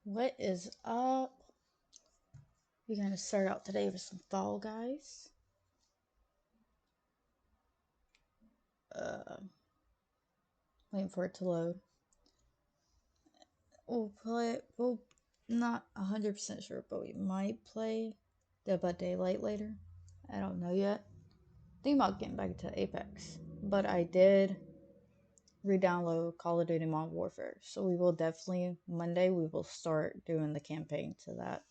What is up? We're gonna start out today with some Fall Guys. Waiting for it to load. We'll play. We'll not 100% sure, but we might play Dead by Daylight later. I don't know yet. Think about getting back to Apex, but I did re-download Call of Duty Modern Warfare, so we will definitely Monday we will start doing the campaign to that.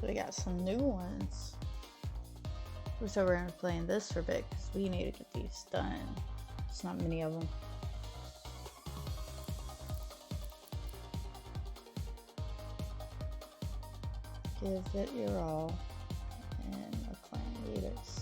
So we got some new ones. So we're gonna be playing this for a bit because we need to get these done. There's not many of them. Give it your all and a clan leaders.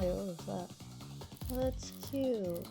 Wait, what was that? Oh, that's cute.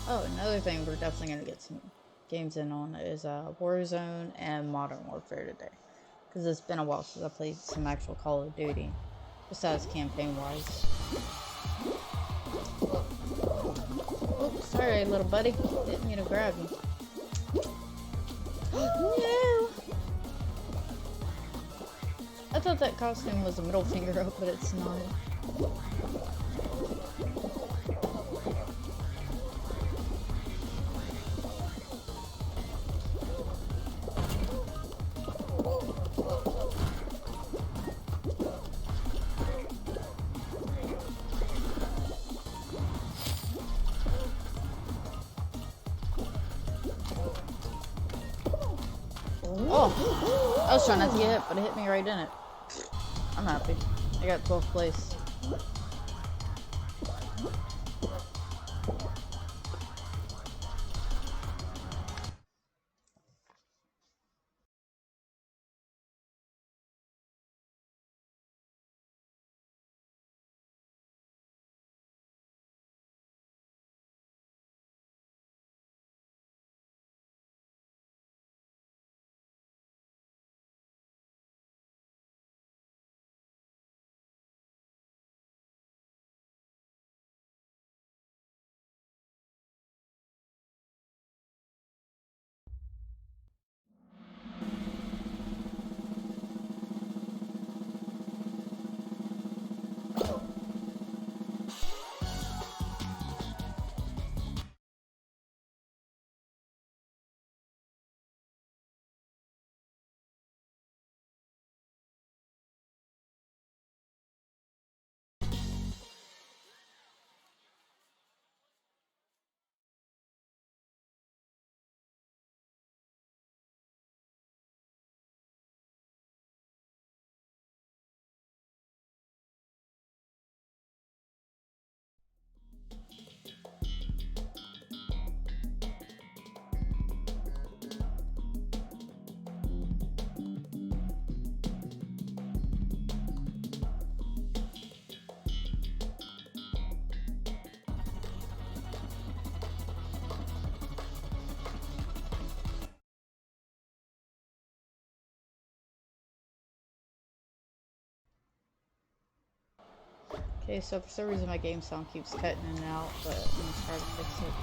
Oh, another thing we're definitely gonna get some games in on is Warzone and Modern Warfare today, because it's been a while since I played some actual Call of Duty, besides campaign wise. Oops, sorry, little buddy, didn't mean to grab you. No! I thought that costume was a middle finger up, but it's not. Oh, I was trying not to get hit, but it hit me right in it. I'm happy. I got 12th place. Okay, so for some reason my game sound keeps cutting in and out, but I'm gonna try to fix it.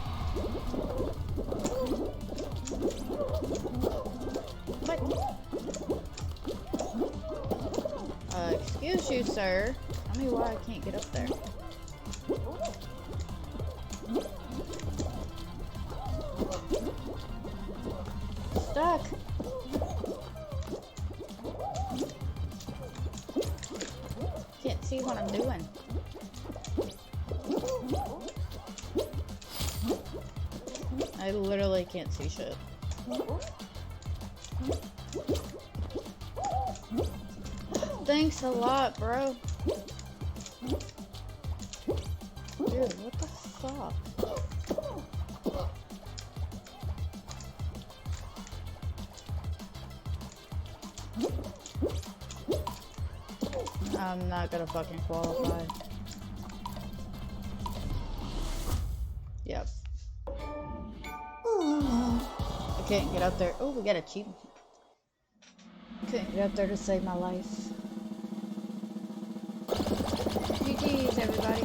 What? Excuse you, sir. Tell me why I can't get up there. Stuck. Can't see what I'm doing. I literally can't see shit. Thanks a lot, bro. Dude, what the fuck? I'm not gonna fucking qualify. Yep. I can't get up there. Oh, we got a cheat. Couldn't get up there to save my life. GG's, everybody.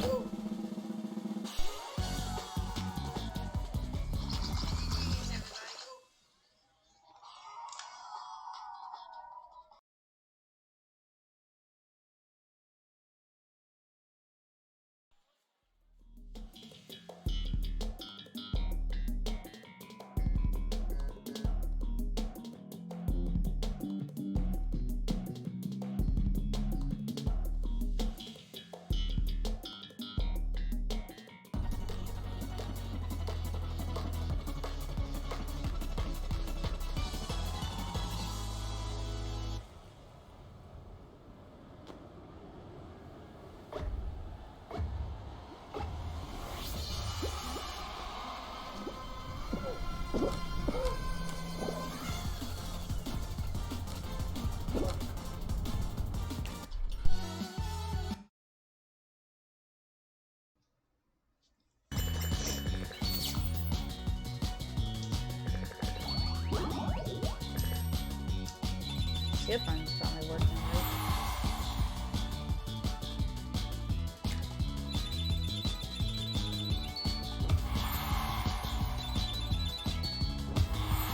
Skip runs finally working right.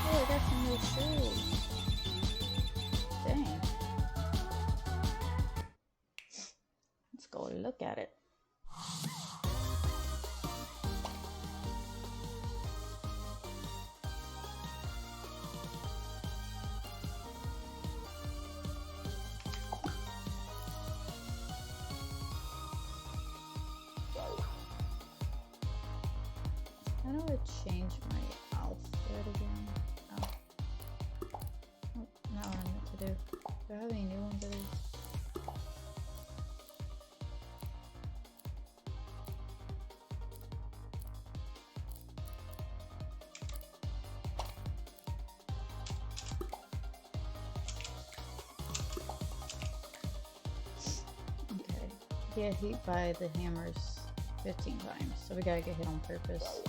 Oh, I got some new shoes. Dang. Let's go look at it. How do I change my outfit again? Oh. Oh, not what I meant to do. Do I have any new ones of these? Okay. Get hit by the hammers 15 times, so we gotta get hit on purpose.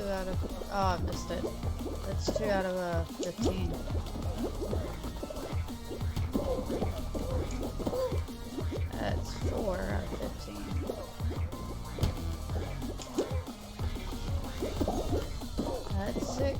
Out of, oh, I missed it. That's 2 out of 15. 4 out of 15. That's 6.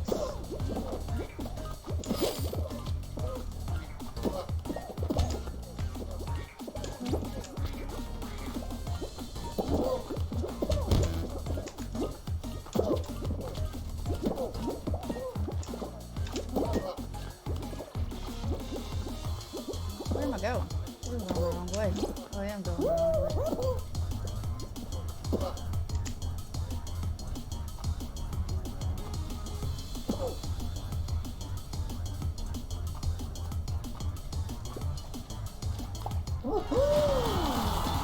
Where am I going? We're going the wrong way. Oh, I am going the wrong way.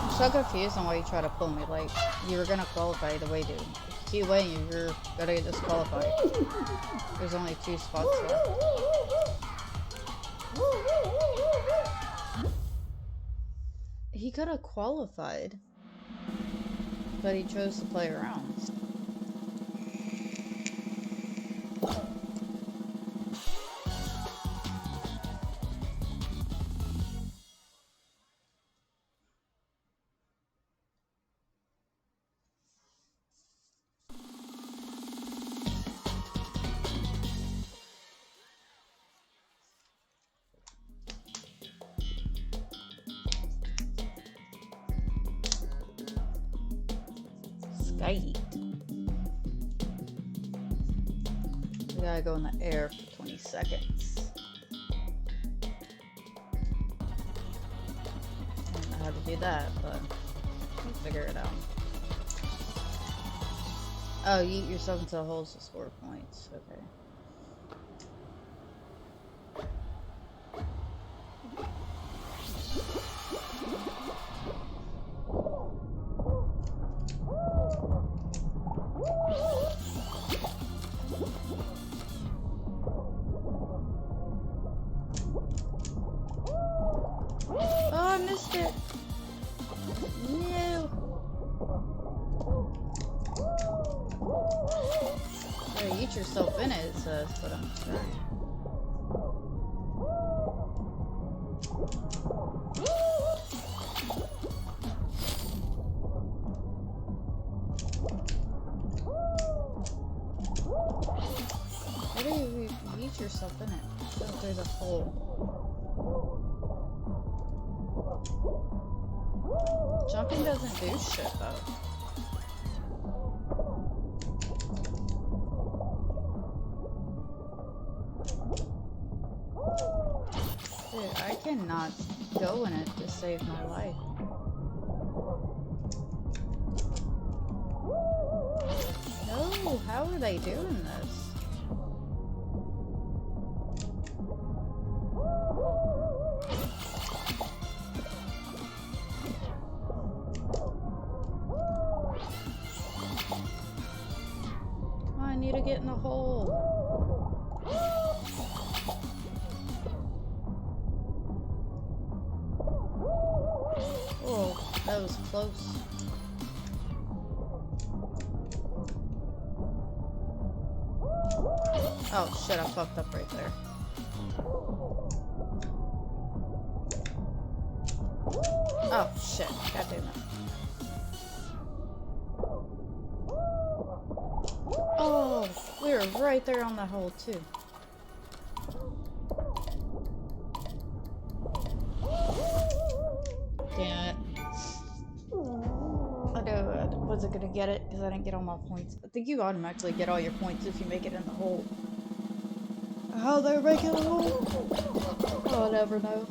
I'm so confused on why you try to pull me. Like, you were gonna qualify either way, dude. If you keep waiting, you're gonna get disqualified. There's only 2 spots left. He could have qualified, but he chose to play around. Skate. We gotta go in the air for 20 seconds. I don't know how to do that, but we'll figure it out. Oh, you eat yourself into holes to score points. Okay. Oh, I missed it. No. So eat yourself in it, it says, but I'm trying. How do you eat yourself in it? So there's a hole. Jumping doesn't do shit though. Dude, I cannot go in it to save my life. No, how are they doing this? Come on, I need to get in the hole. Oh, that was close. Oh shit, I fucked up right there. Oh shit, god damn it. Oh, we were right there on the hole too. Damn it. I know I wasn't gonna get it because I didn't get all my points. I think you automatically get all your points if you make it in the hole. How they're making the hole? I'll never know.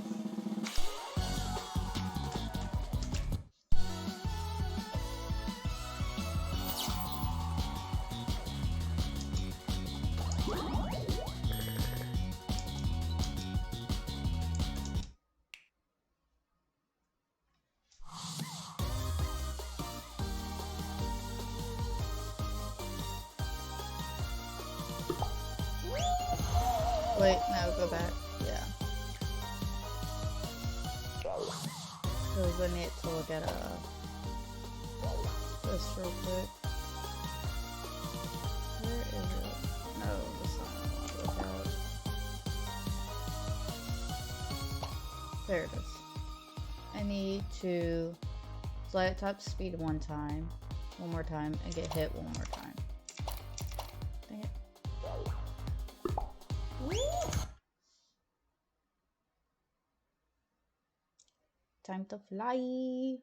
Wait, no, go back. Yeah. Because I need to look at this real quick. Where is it? No, that's not what I want to look at. There it is. I need to Fly at top speed one more time, and get hit one more time. Dang it. Time to fly.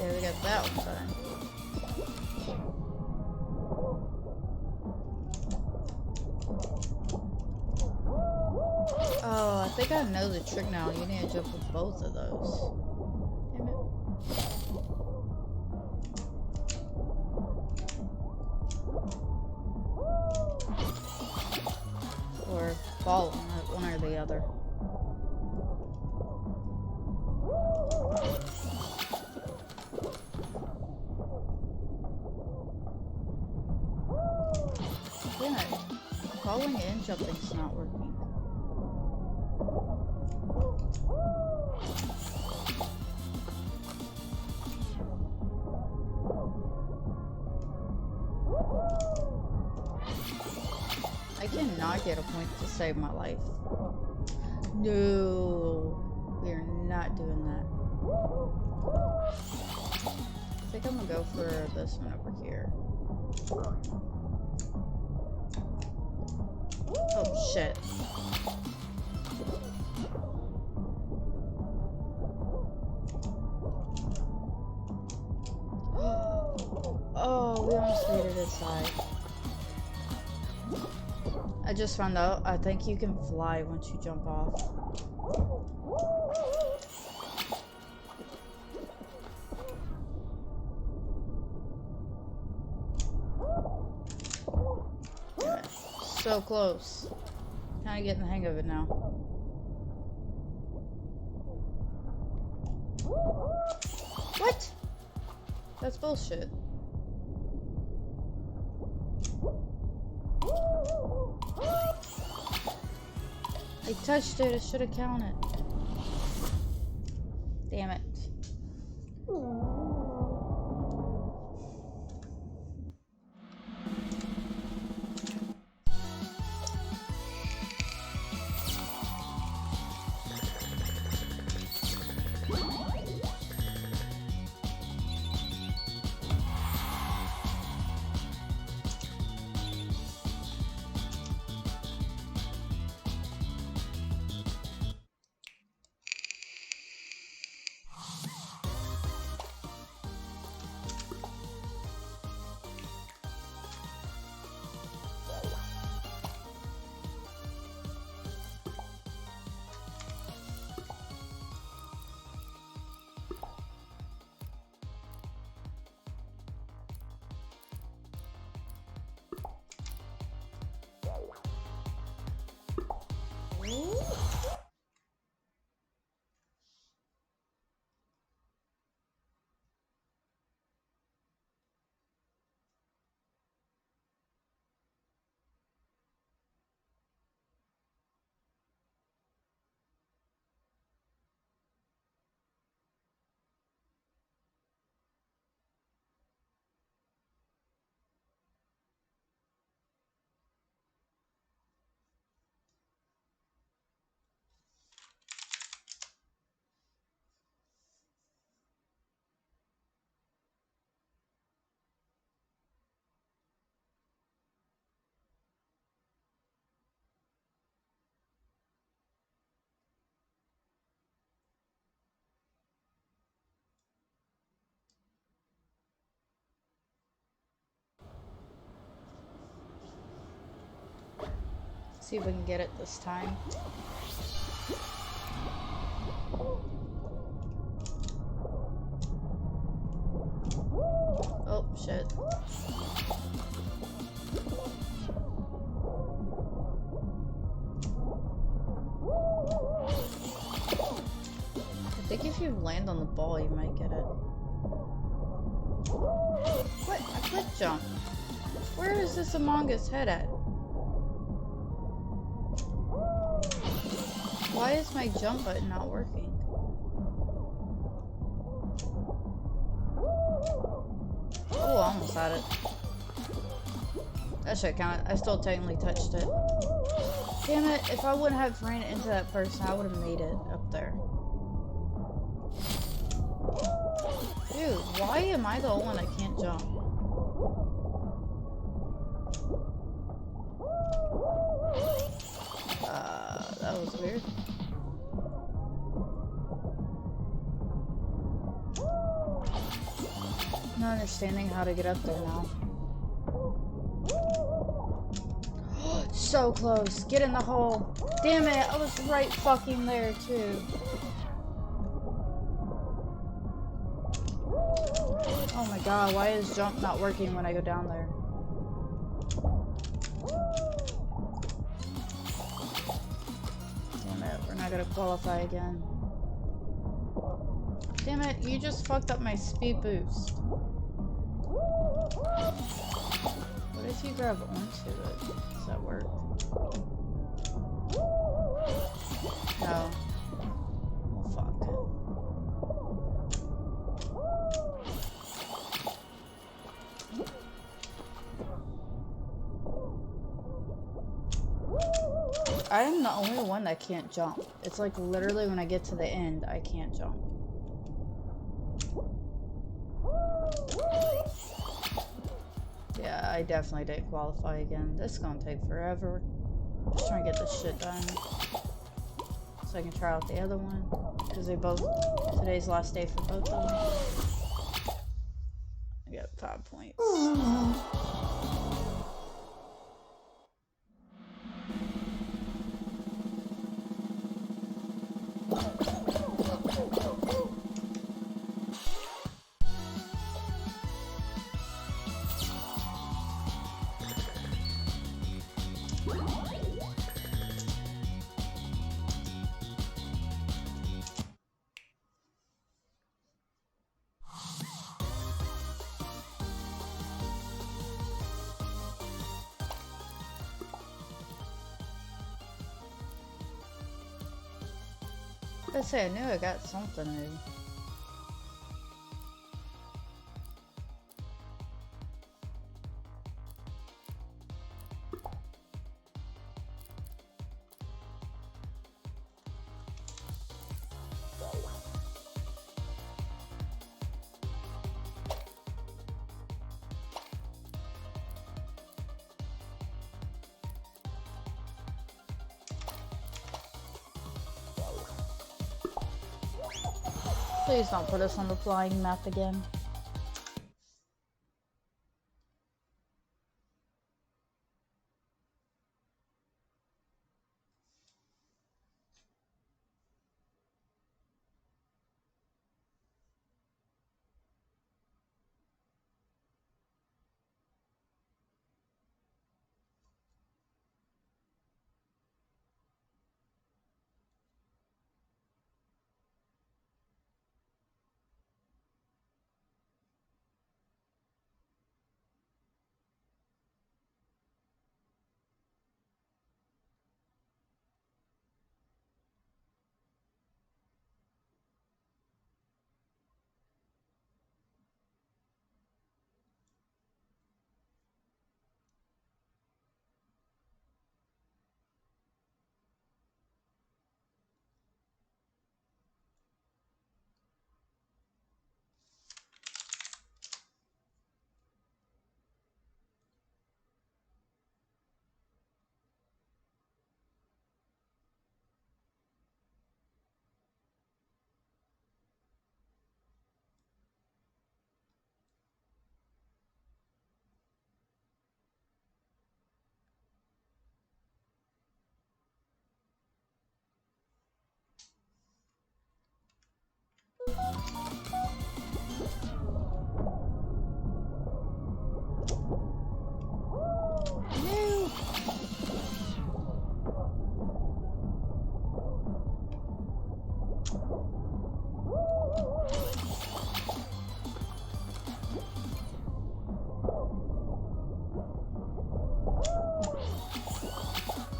Okay, we got that one done. Oh, I think I know the trick now. You need to jump with both of those. Damn it. Or fall on it, one or the other. Damn it. Falling and jumping's not working. I cannot get a point to save my life. No, we are not doing that. I think I'm gonna go for this one over here. Oh shit. Oh, we almost made it inside. I just found out, I think you can fly once you jump off. Damn it. So close. Kinda getting the hang of it now. What? That's bullshit. I touched it, it should have counted. Damn it. See if we can get it this time. Oh, shit. I think if you land on the ball, you might get it. What? I click jump. Where is this Among Us head at? Why is my jump button not working? Oh, I almost had it. That should count. I still technically touched it. Damn it, if I wouldn't have ran into that person, I would have made it up there. Dude, why am I the only one that can't jump? That was weird. Not understanding how to get up there now. So close. Get in the hole. Damn it, I was right fucking there too. Oh my god, why is jump not working when I go down there? Damn it, we're not gonna qualify again. Damn it, you just fucked up my speed boost. What if you grab onto it? Does that work? No. Oh fuck. I am the only one that can't jump. It's like literally when I get to the end, I can't jump. Yeah, I definitely didn't qualify again. This is gonna take forever. Just trying to get this shit done. So I can try out the other one. Because they both, today's last day for both of them. I got 5 points. Let's say I knew I got something new. Please don't put us on the flying map again.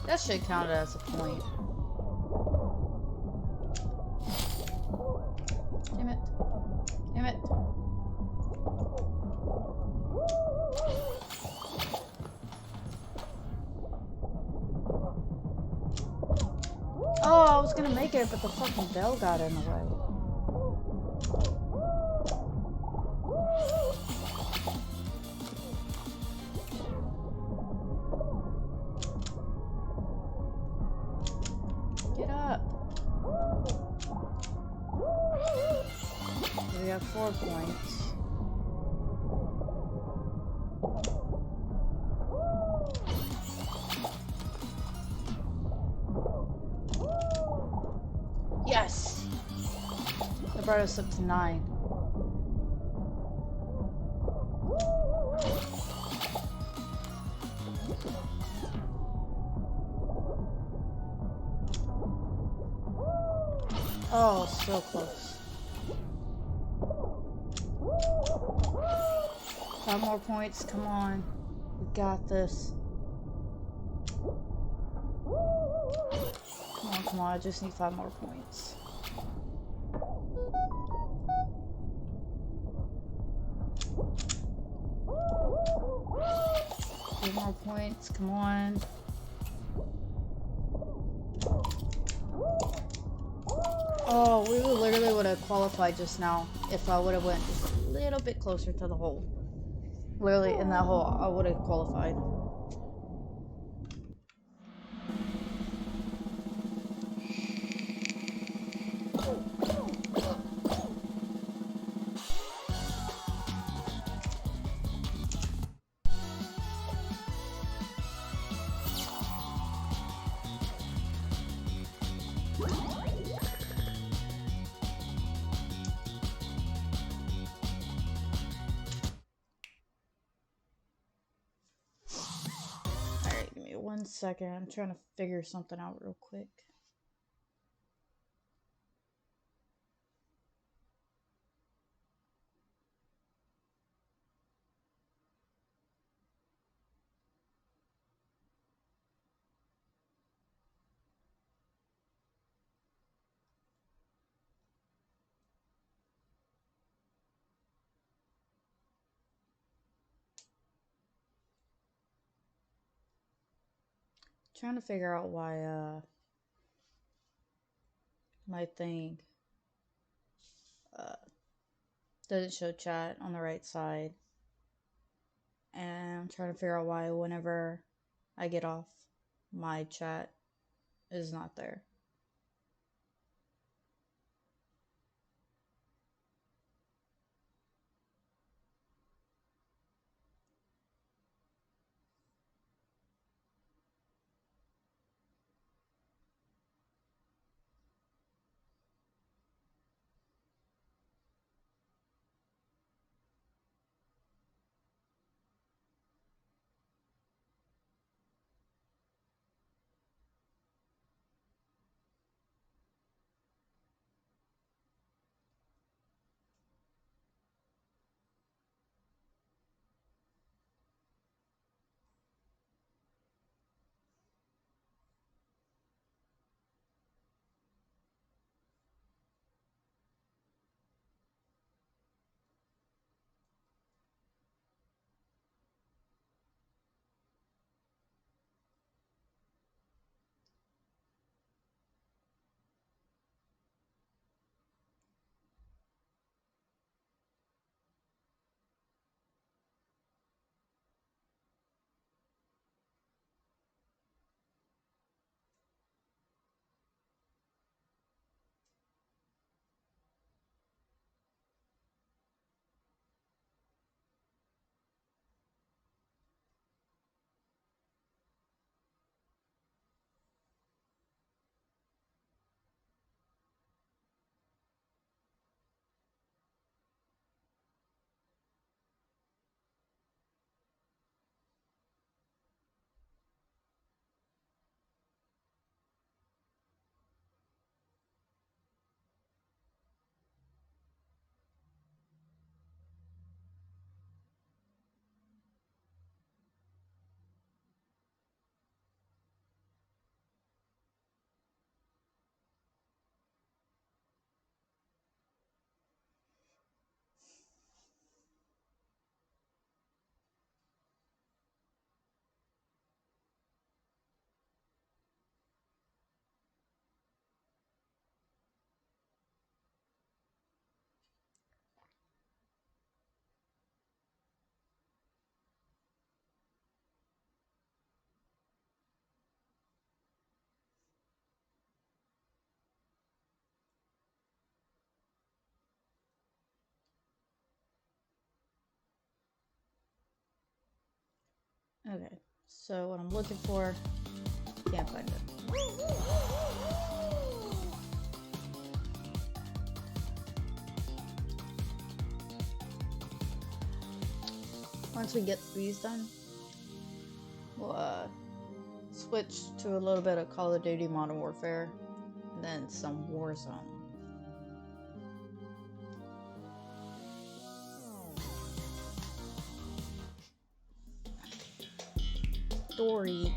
That should count as a point. Damn it. Damn it. Oh, I was gonna make it, but the fucking bell got in the way. Get up. We have 4 points. Yes! That brought us up to 9. Oh, so close. 5 more points, come on. We got this. Come on, I just need 5 more points. 3 more points, come on. Oh, we literally would have qualified just now if I would have went just a little bit closer to the hole. Literally in that hole, I would have qualified. Alright, give me 1 second. I'm trying to figure something out real quick. Trying to figure out why my thing doesn't show chat on the right side, and I'm trying to figure out why whenever I get off, my chat is not there. Okay, so what I'm looking for, can't find it. Once we get these done, we'll switch to a little bit of Call of Duty Modern Warfare, and then some Warzone. Story.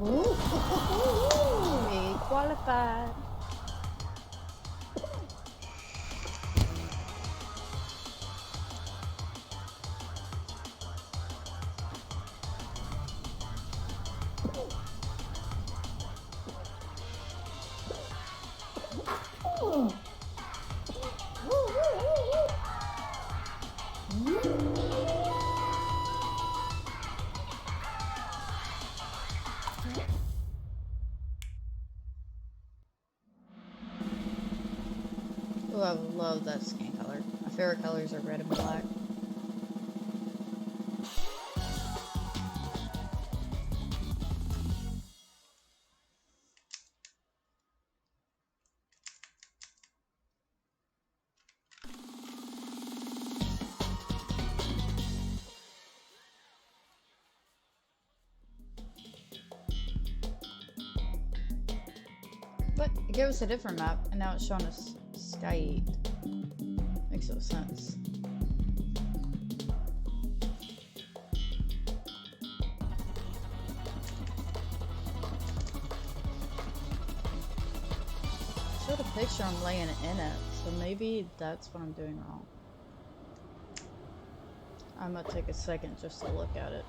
We qualified. Oh, I love that skin color. My favorite colors are red and black. But it gave us a different map, and now it's showing us Sky 8. Makes no sense. Showed a picture I'm laying in it, so maybe that's what I'm doing wrong. I'm gonna take a second just to look at it.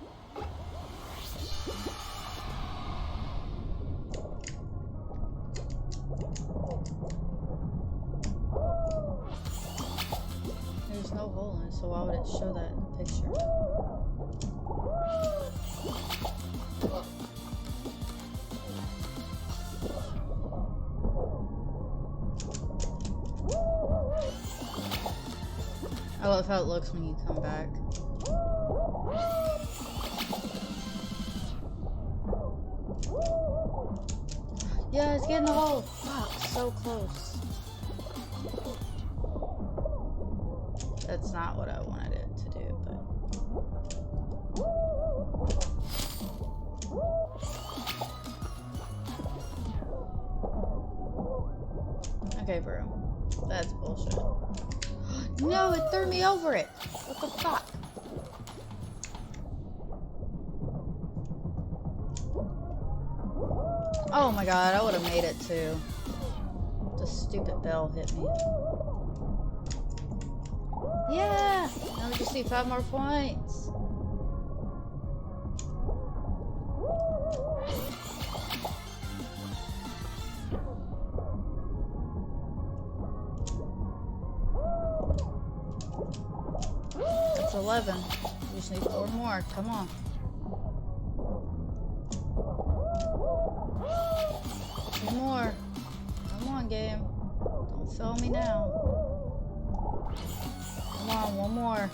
There's no hole in it, so why would it show that in the picture? I love how it looks when you come back. Yeah, it's getting the hole. Fuck, so close. That's not what I wanted it to do, but... Okay, bro. That's bullshit. No, it threw me over it! What the fuck? Oh my god, I would have made it too. The stupid bell hit me. Yeah! Now we just need 5 more points. That's 11. We just need 4 more. Come on. Two more. Come on, game. Don't fail me now. Come on, on, one more.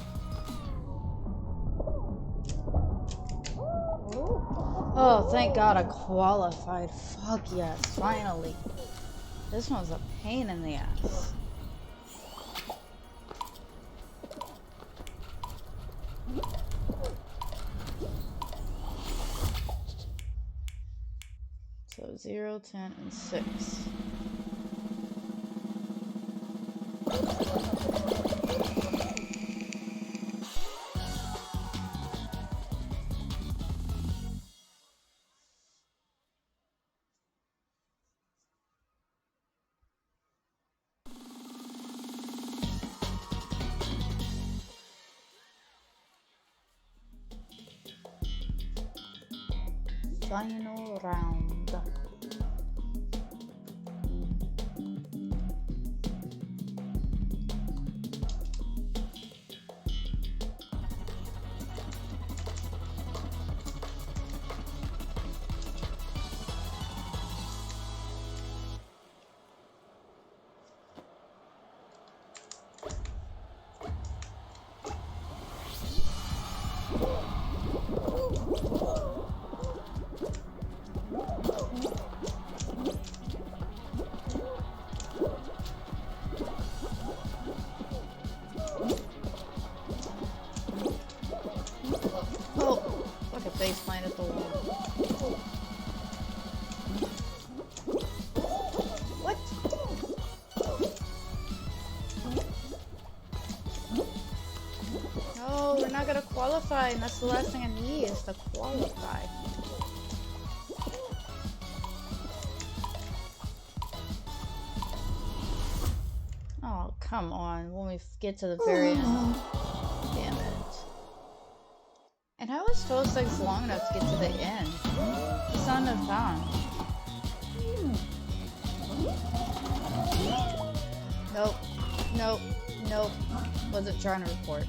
Oh, thank God I qualified. Fuck yes, finally. This one's a pain in the ass. So 0, 10, and 6. Final round. Face plant at the wall. What? No, we're not gonna qualify, and that's the last thing I need is to qualify. Oh, come on. When we get to the very end. Damn it. And how was 12 seconds long enough to get to the end? It's not enough time. Nope. Nope. Nope. Wasn't trying to report.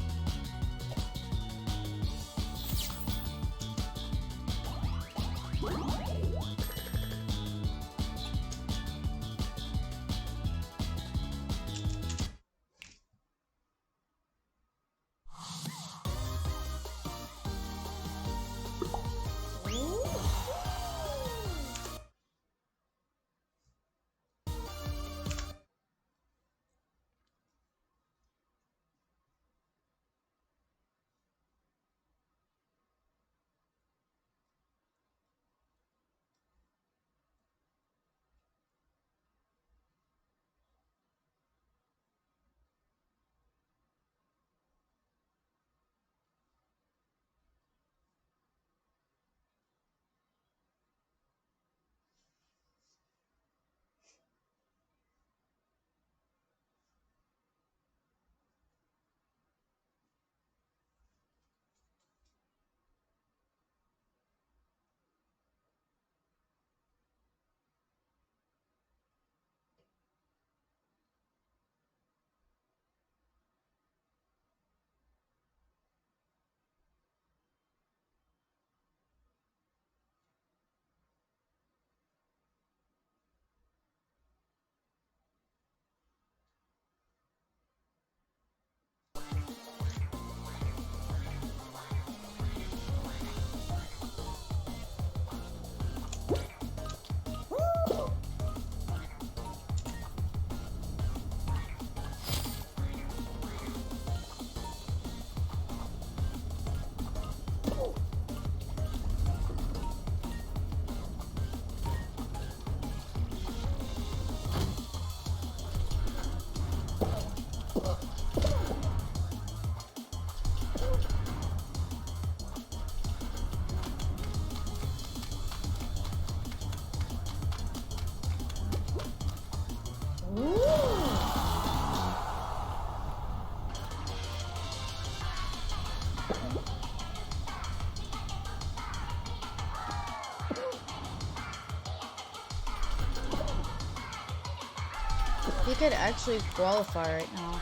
He could actually qualify right now.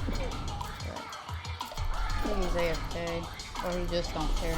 But I think he's AFK, or he just don't care.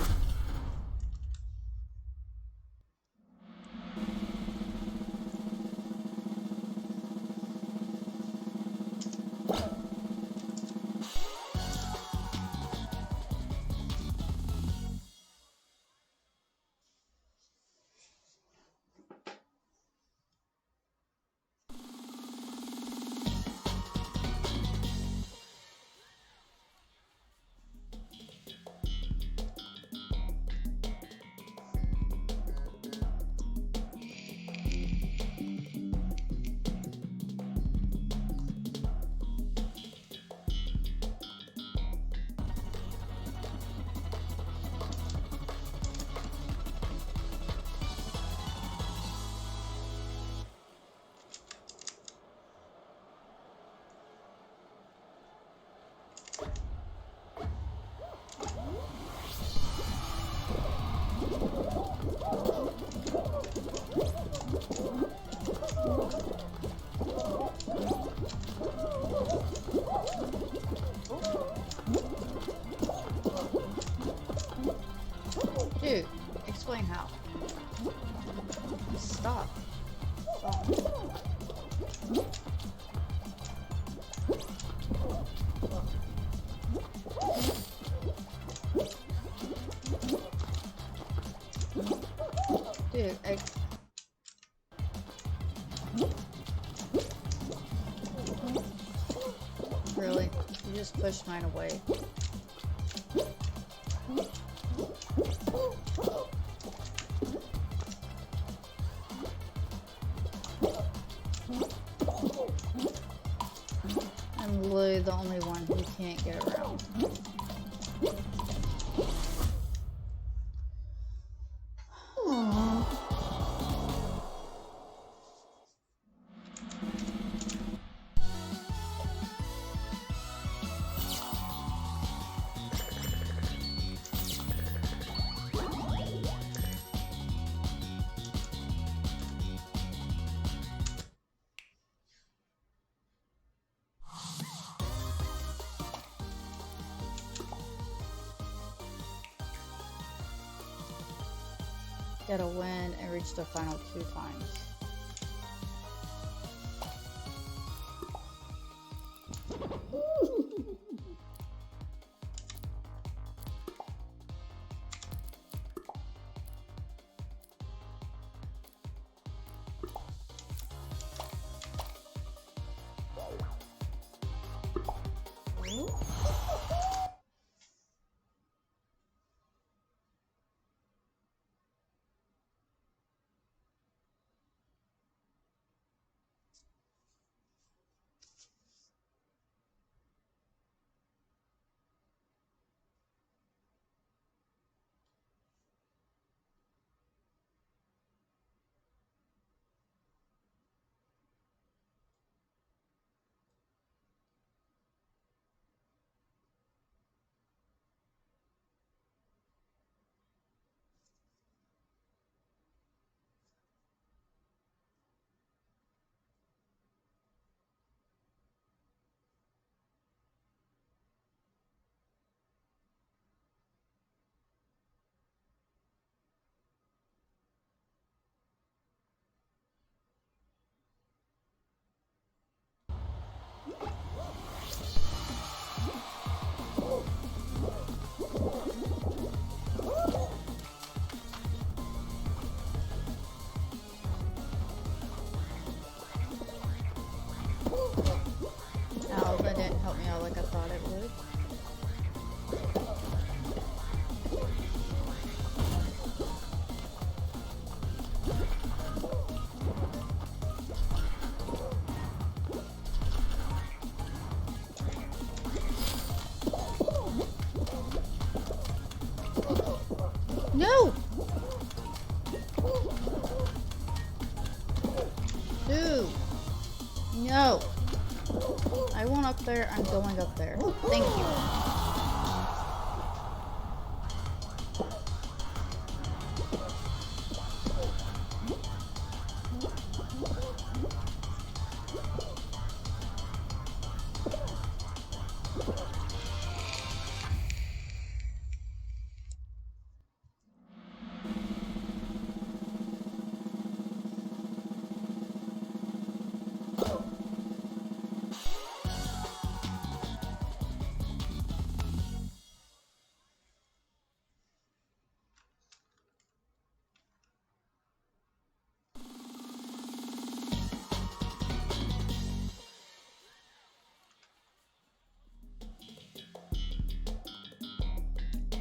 Dude, explain how. Stop. Stop. Dude, really? You just pushed mine away. I'm literally the only one who can't get around. Gotta win and reach the final 2 times. Ow, that didn't help me out like I thought it would. No! Dude! No! I want up there, I'm going up there. Thank you.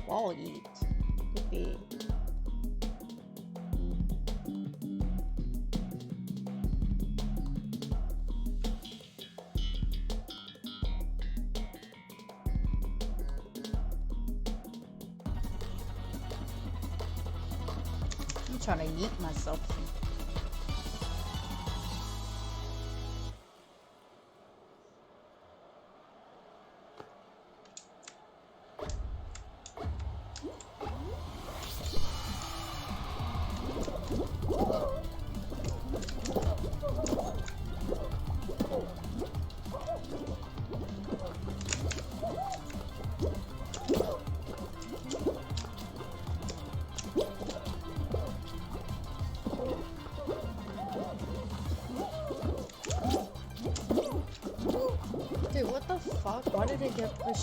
Wall eat. Yippee. I'm trying to yeet myself.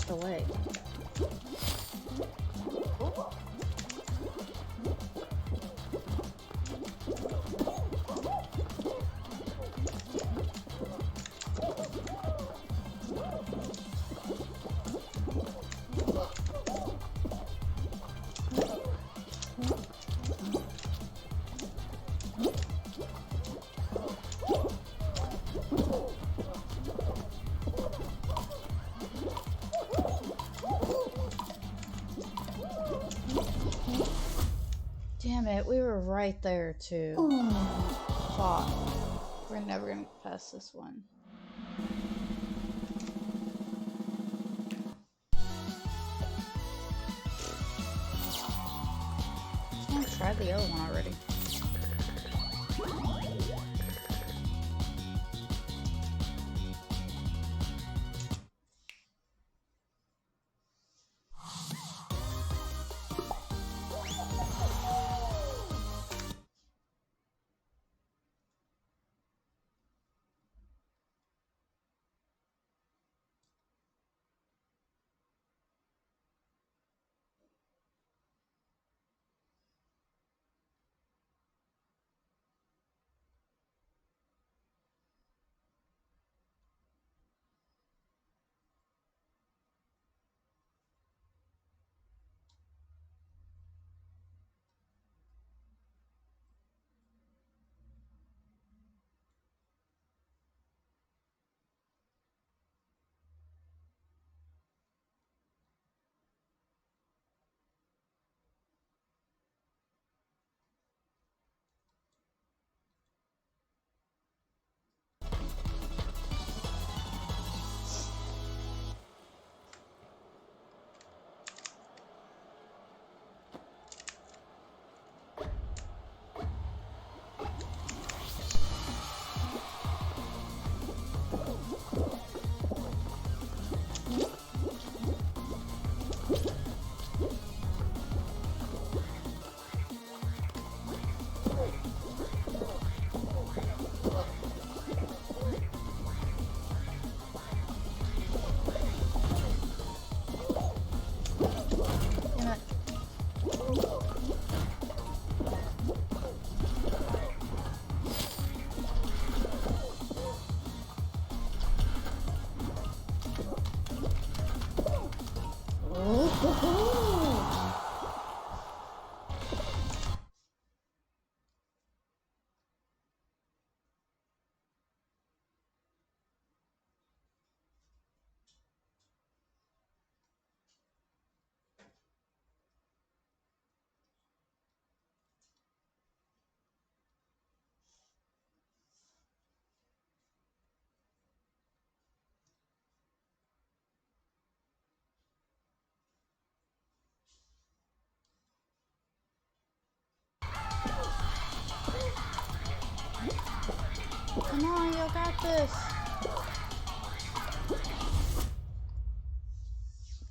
fuck away. Damn it, we were right there too. Fuck. We're never gonna get past this one. I tried the other one already. Come on, you got this.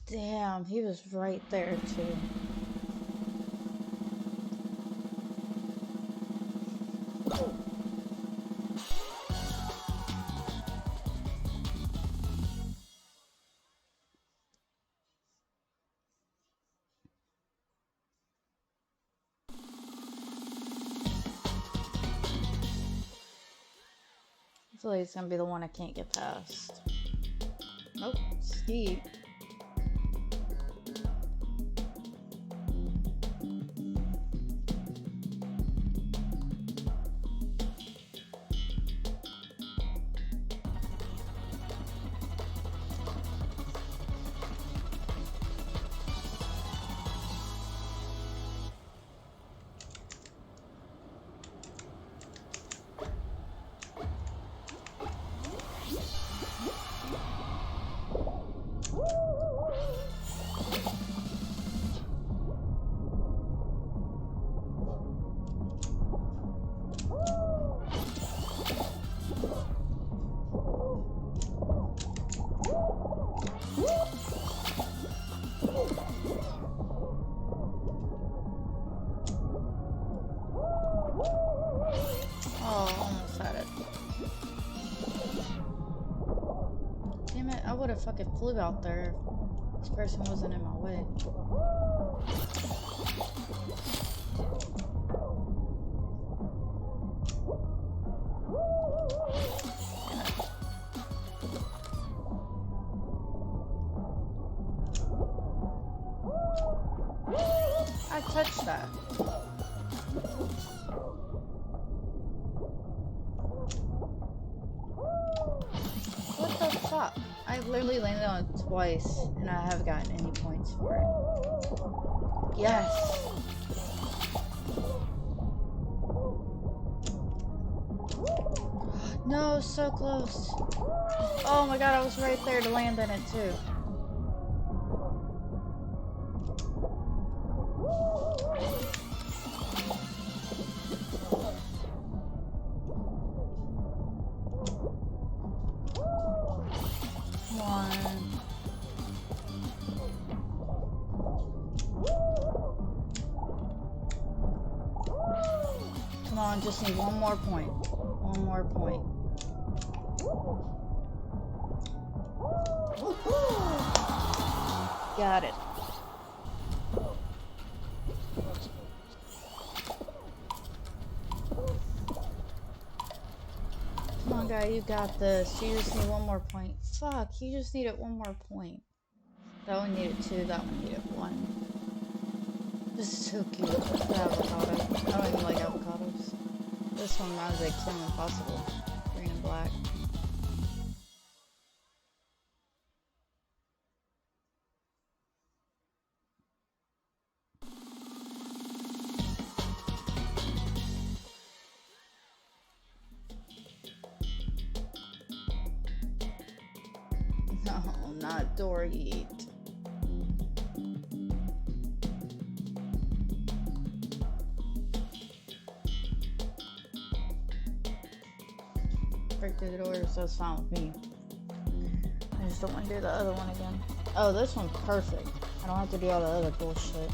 Damn, he was right there too. I feel like it's gonna be the one I can't get past. Nope, Steve. I would have fucking flew out there. person wasn't in my way. I touched that. What the fuck? I literally landed on it twice, and I haven't gotten any points for it. Yes! No, so close. Oh my god, I was right there to land in it too. Come on. Come on, just need one more point. One more point. Got it. Come on, guy, you got this. You just need one more point. Fuck, you just needed one more point. That one needed 2, that one needed 1. This is so cute. The avocado. I don't even like avocados. This one reminds me of Kim Impossible. Green and black. No, not Dory. Break through the doors, that's fine with me. I just don't want to do the other one again. Oh, this one's perfect. I don't have to do all the other bullshit.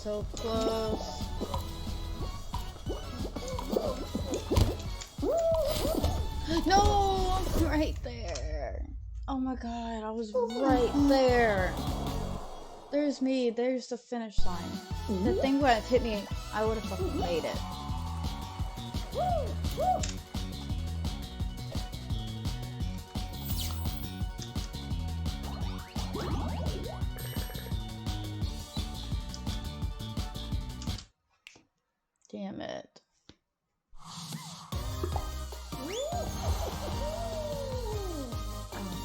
So close. No, I'm right there. Oh my god, I was right there. There's me, there's the finish line. The thing would have hit me, I would have fucking made it. Damn it.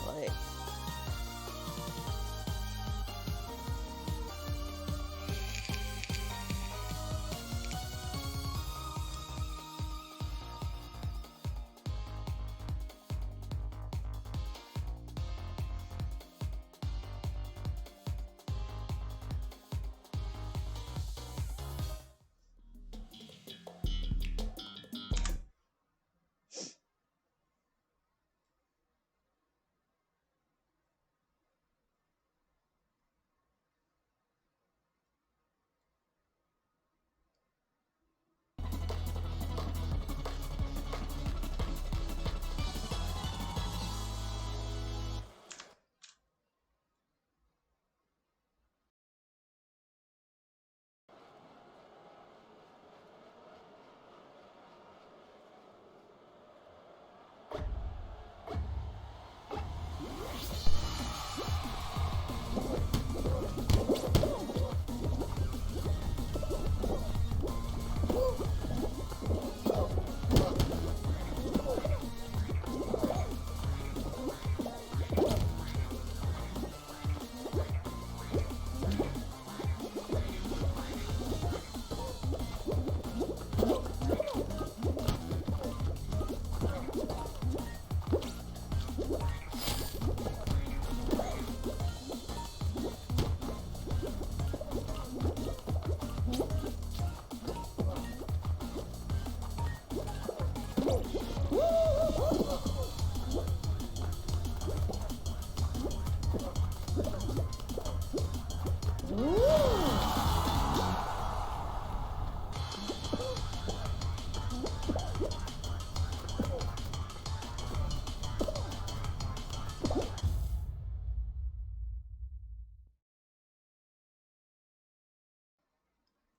Like,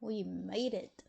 We made it.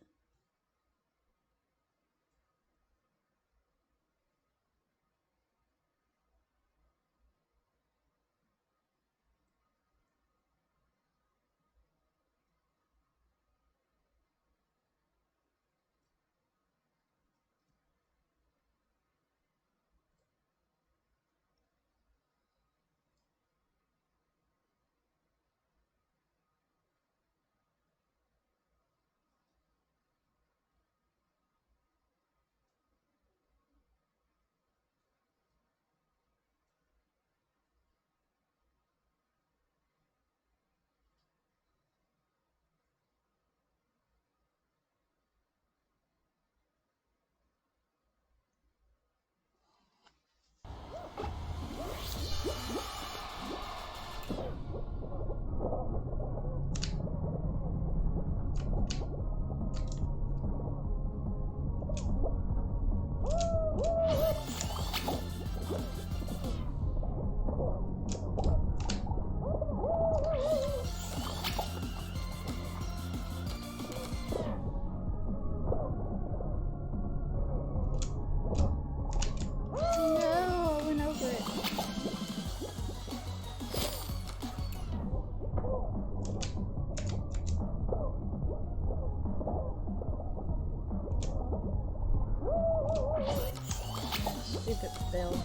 Stupid Bill.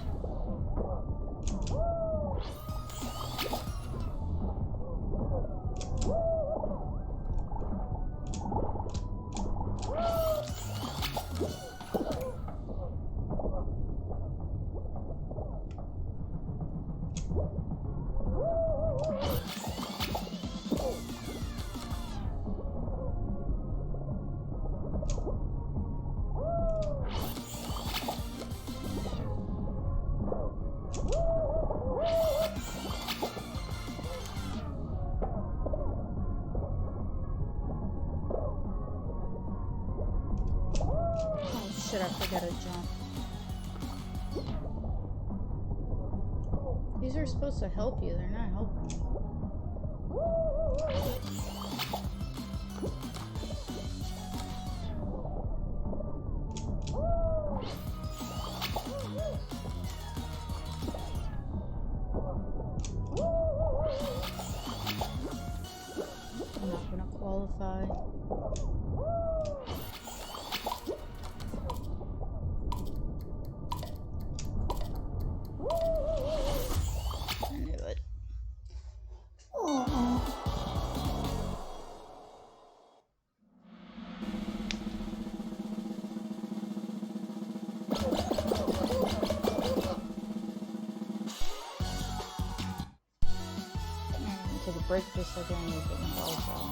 Shit, I forgot to jump. These are supposed to help you, they're not helping you. I'm not gonna qualify. I knew it. Take a break for a second and make it qualify.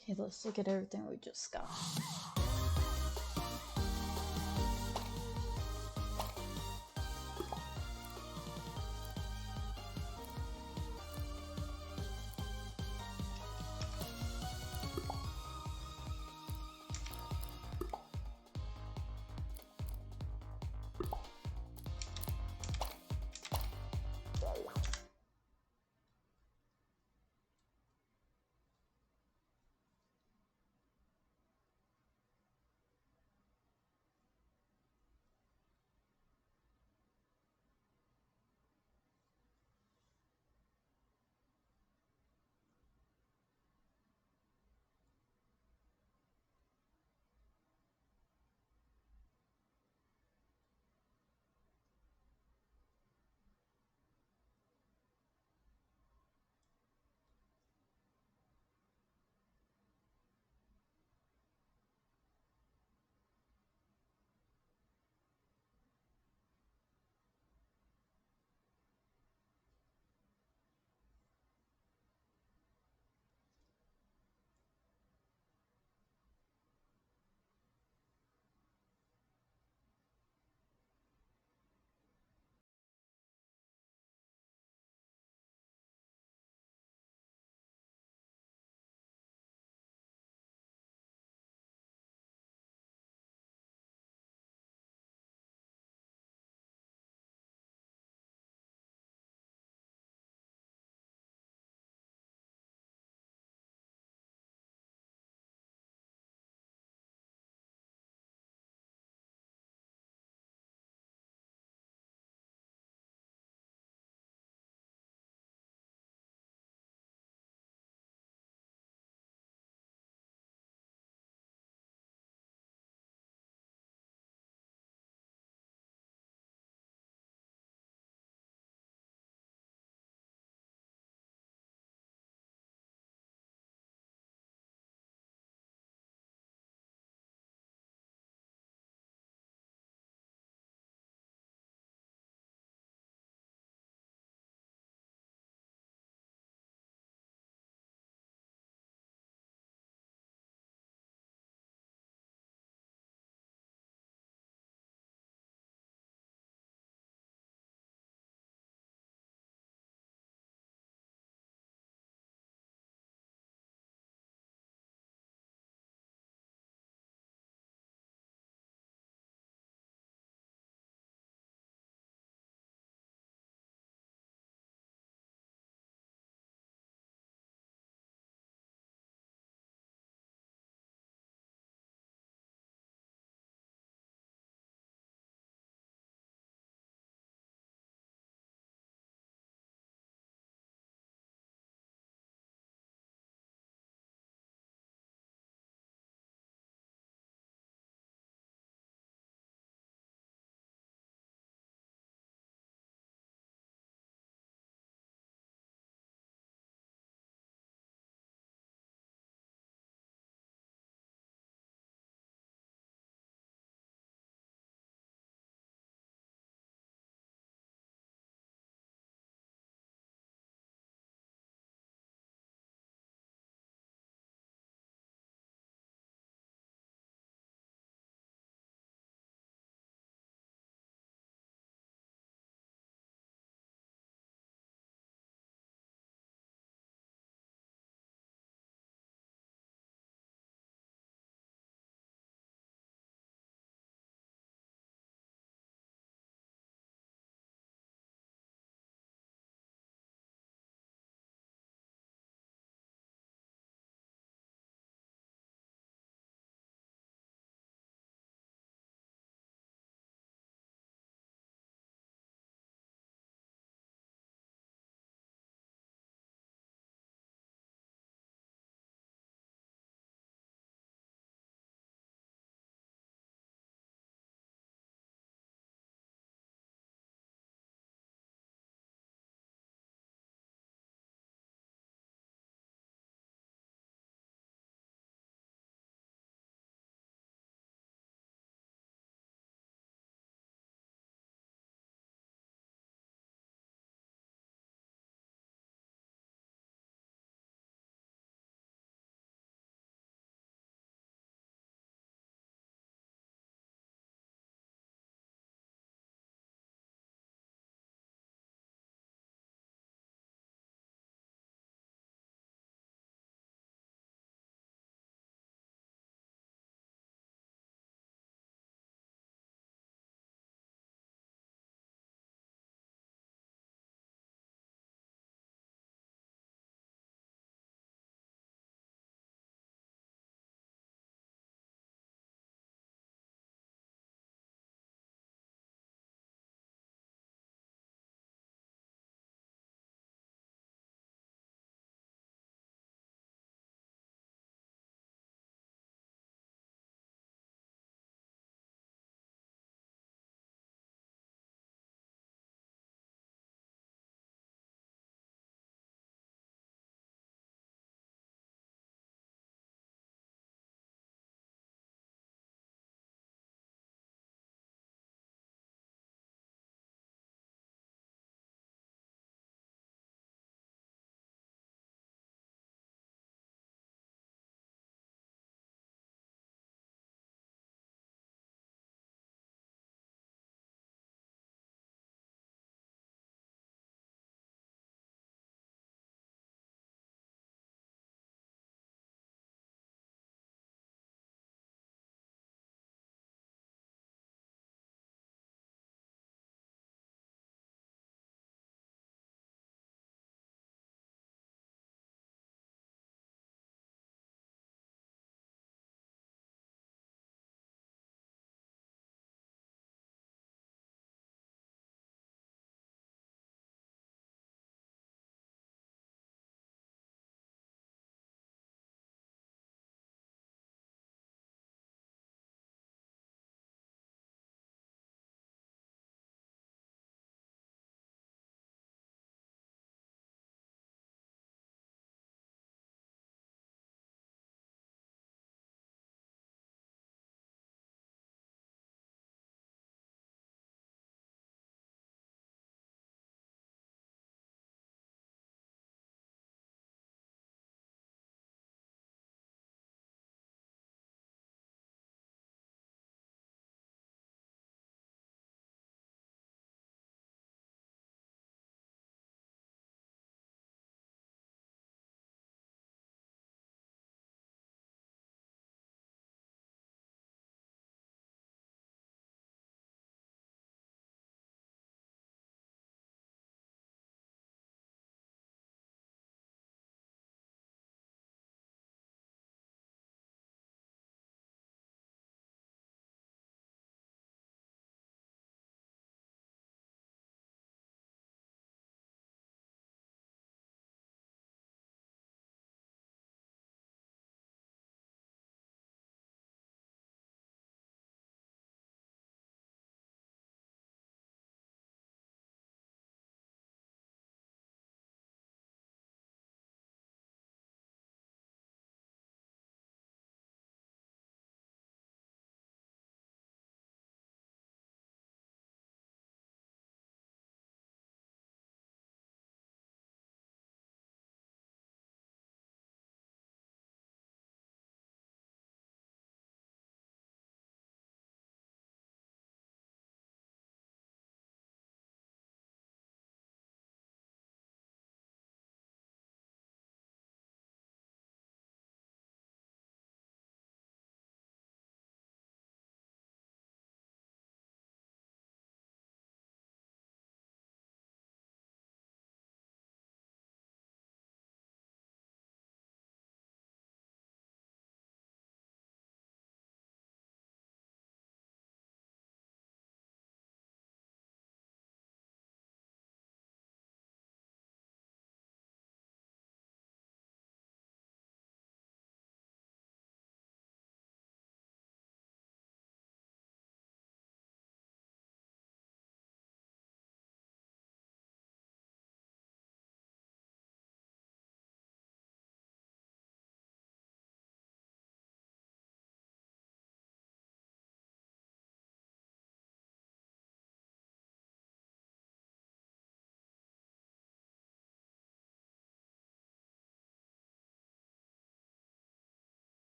Okay, let's look at everything we just got.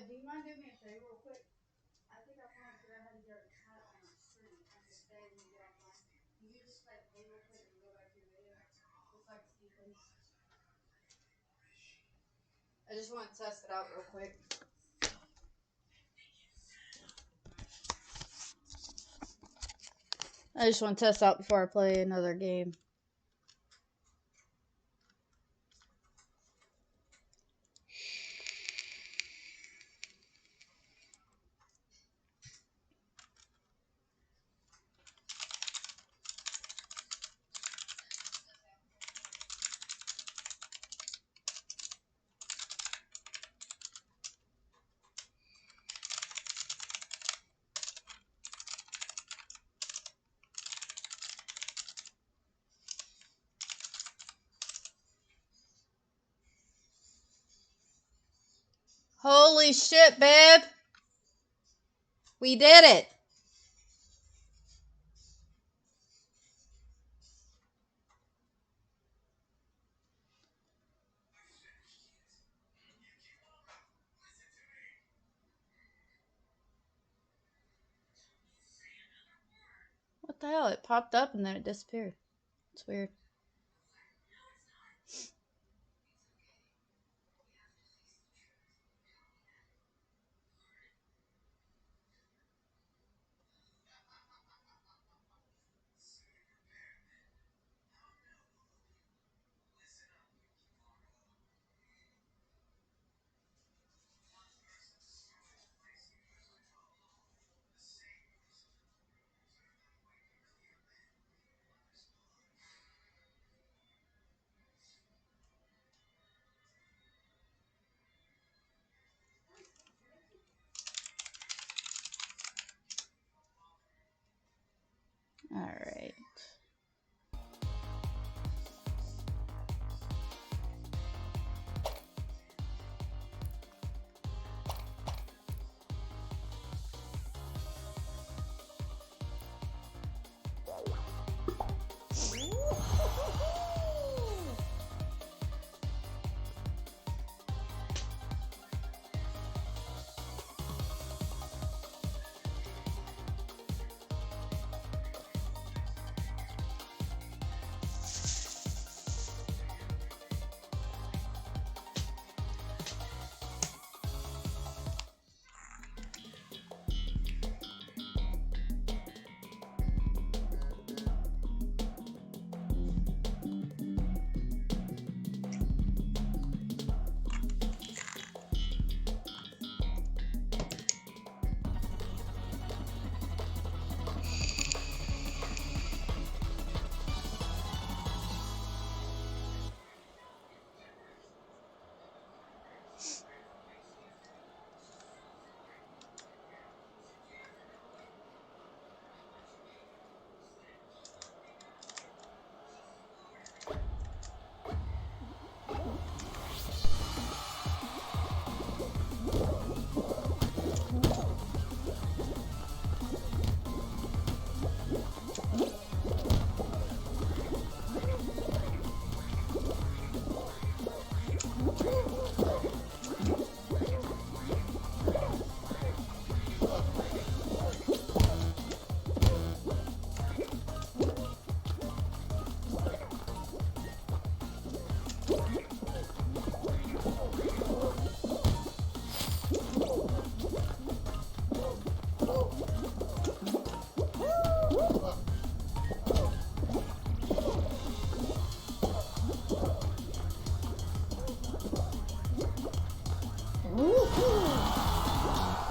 do you mind doing me a favor real quick? I think I finally figured out how to get a cut on a screen. I can stay when you get offline. Can you just like pay real quick and go back to your video? Just like Steve, please. I just want to test it out real quick. I just want to test out before I play another game. Holy shit, babe! We did it! What the hell? It popped up and then it disappeared. It's weird. Alright.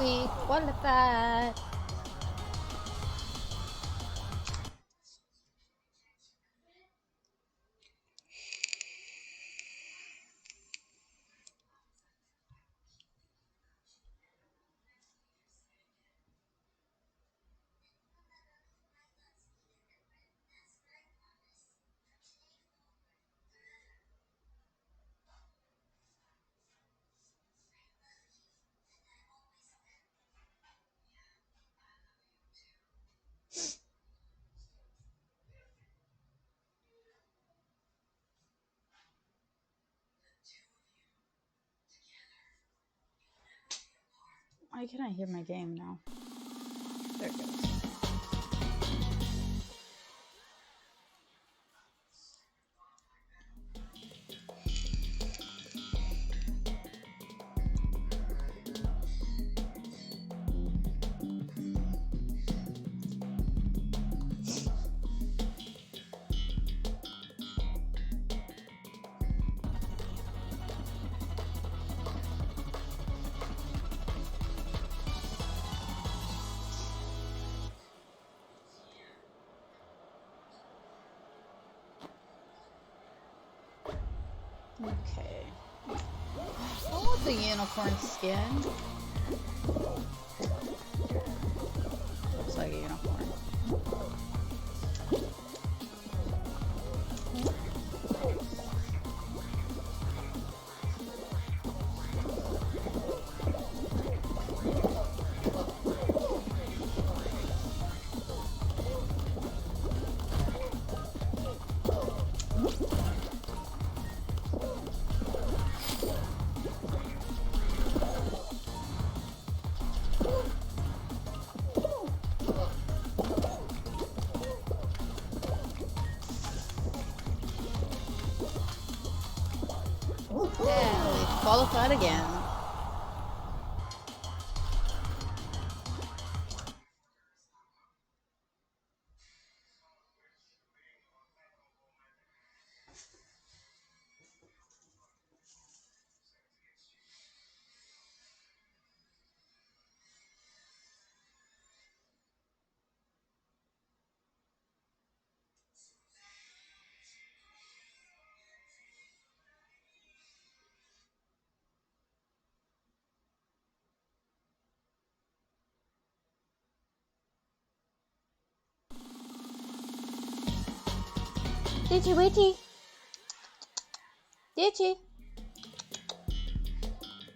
We qualified. Why can't I hear my game now? There it goes. Okay. I want the unicorn skin. Looks like a unicorn. Yeah, we qualified again. Ditchy witchy. Ditchy.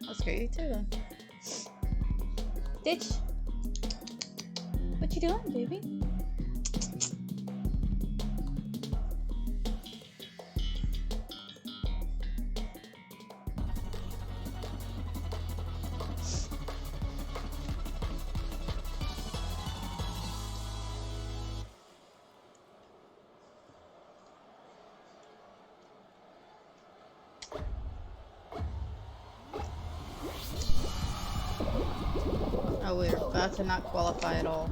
Let's go you too then. Ditch. What you doing, baby? Oh, we're about to not qualify at all.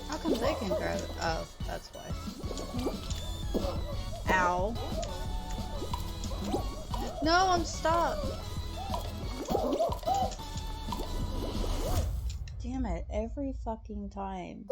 How come they can grab it? Oh, that's why. Ow. No, I'm stuck. Damn it, every fucking time.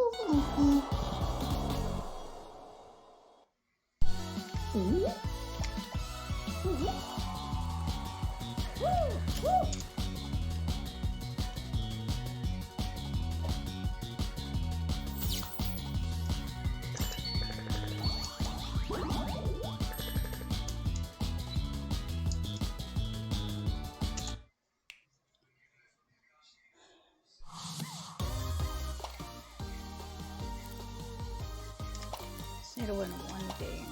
Just need to win one game.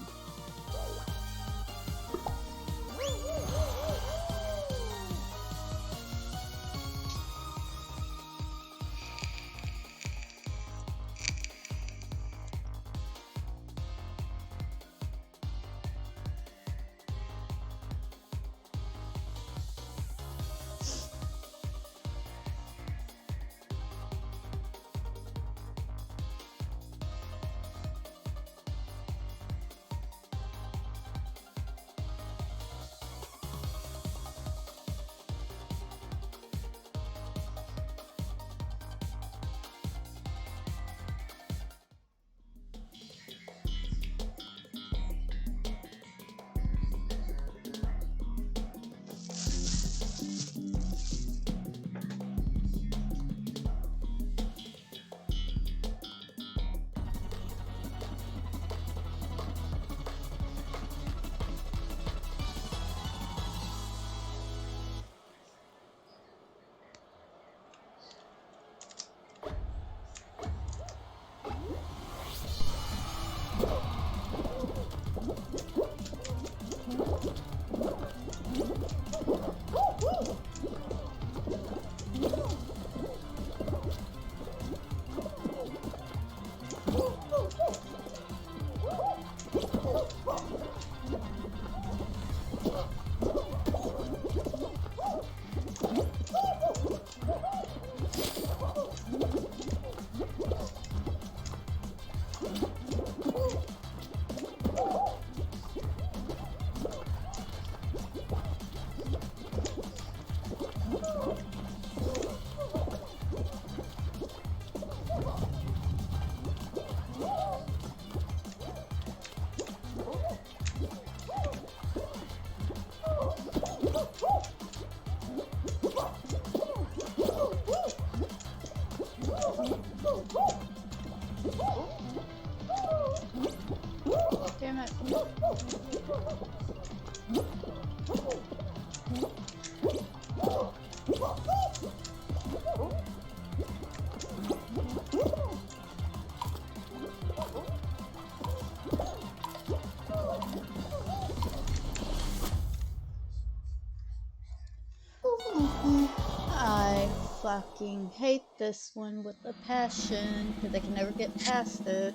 I fucking hate this one with a passion because I can never get past it.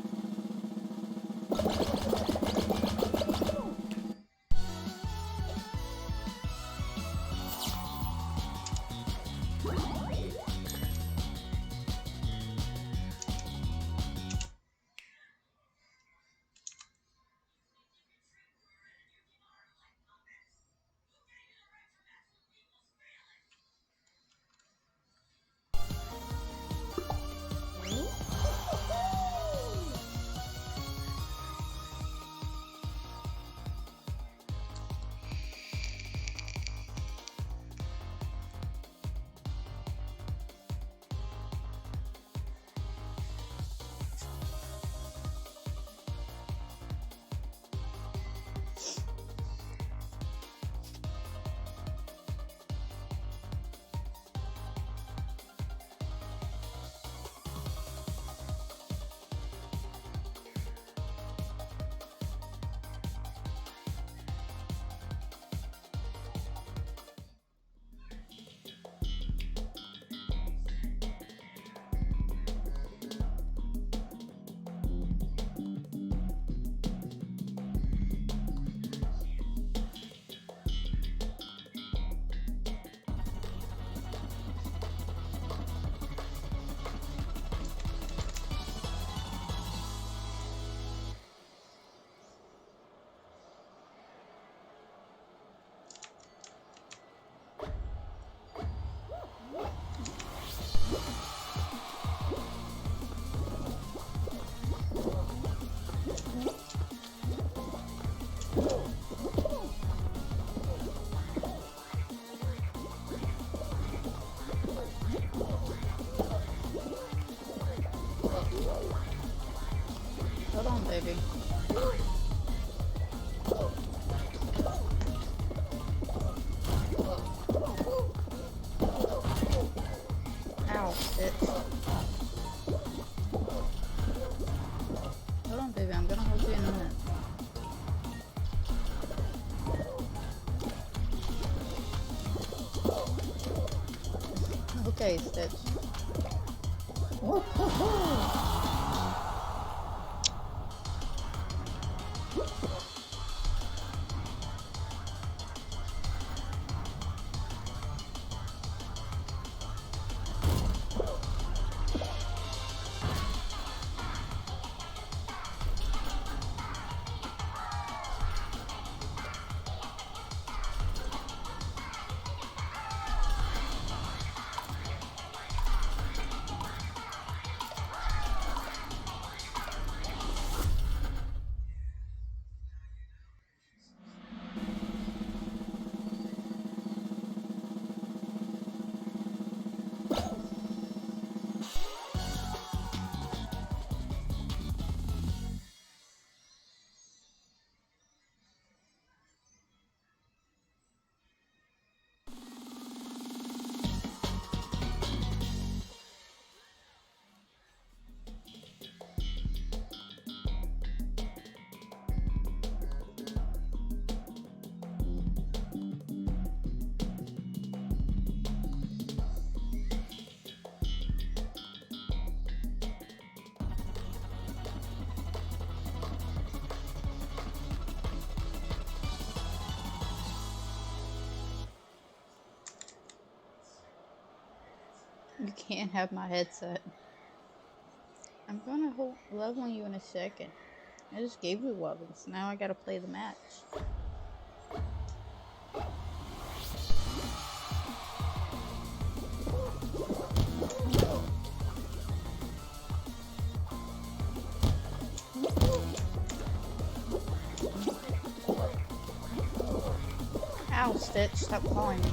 Hold on, baby. Ow, bitch. Hold on, baby. I'm gonna hold you in a minute. Okay, Stitch. You can't have my headset. I'm gonna level you in a second. I just gave you levels. Now I gotta play the match. Ow, Stitch, stop calling me.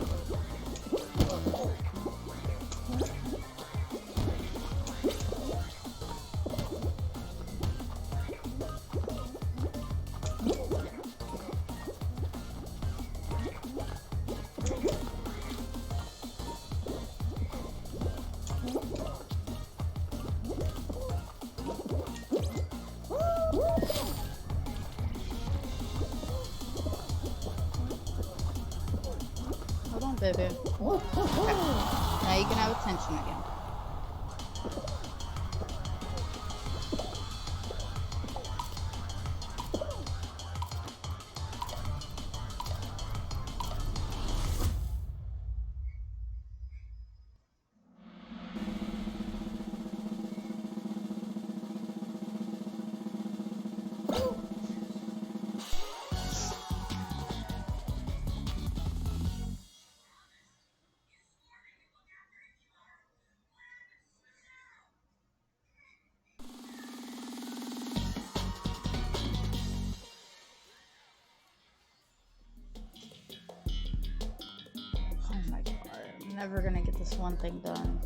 baby. Okay. Now you can have attention again. Oh my god, I'm never gonna get this one thing done.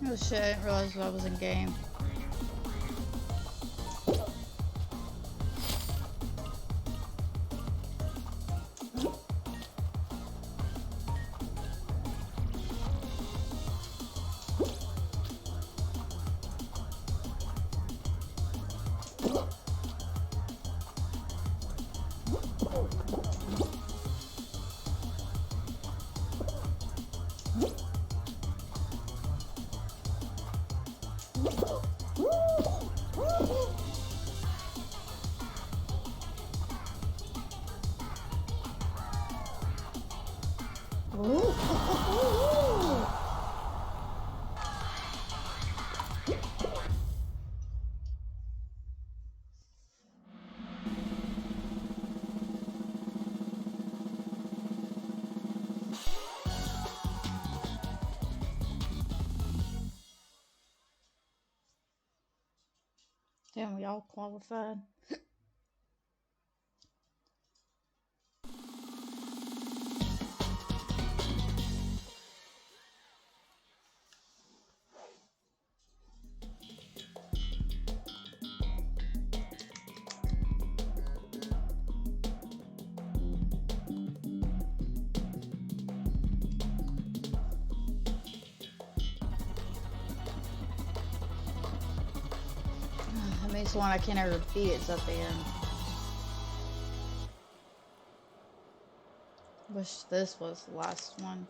Oh shit, I didn't realize I was in game. Damn, we all qualified. That makes one I can't ever beat. It's at the end. Wish this was the last one.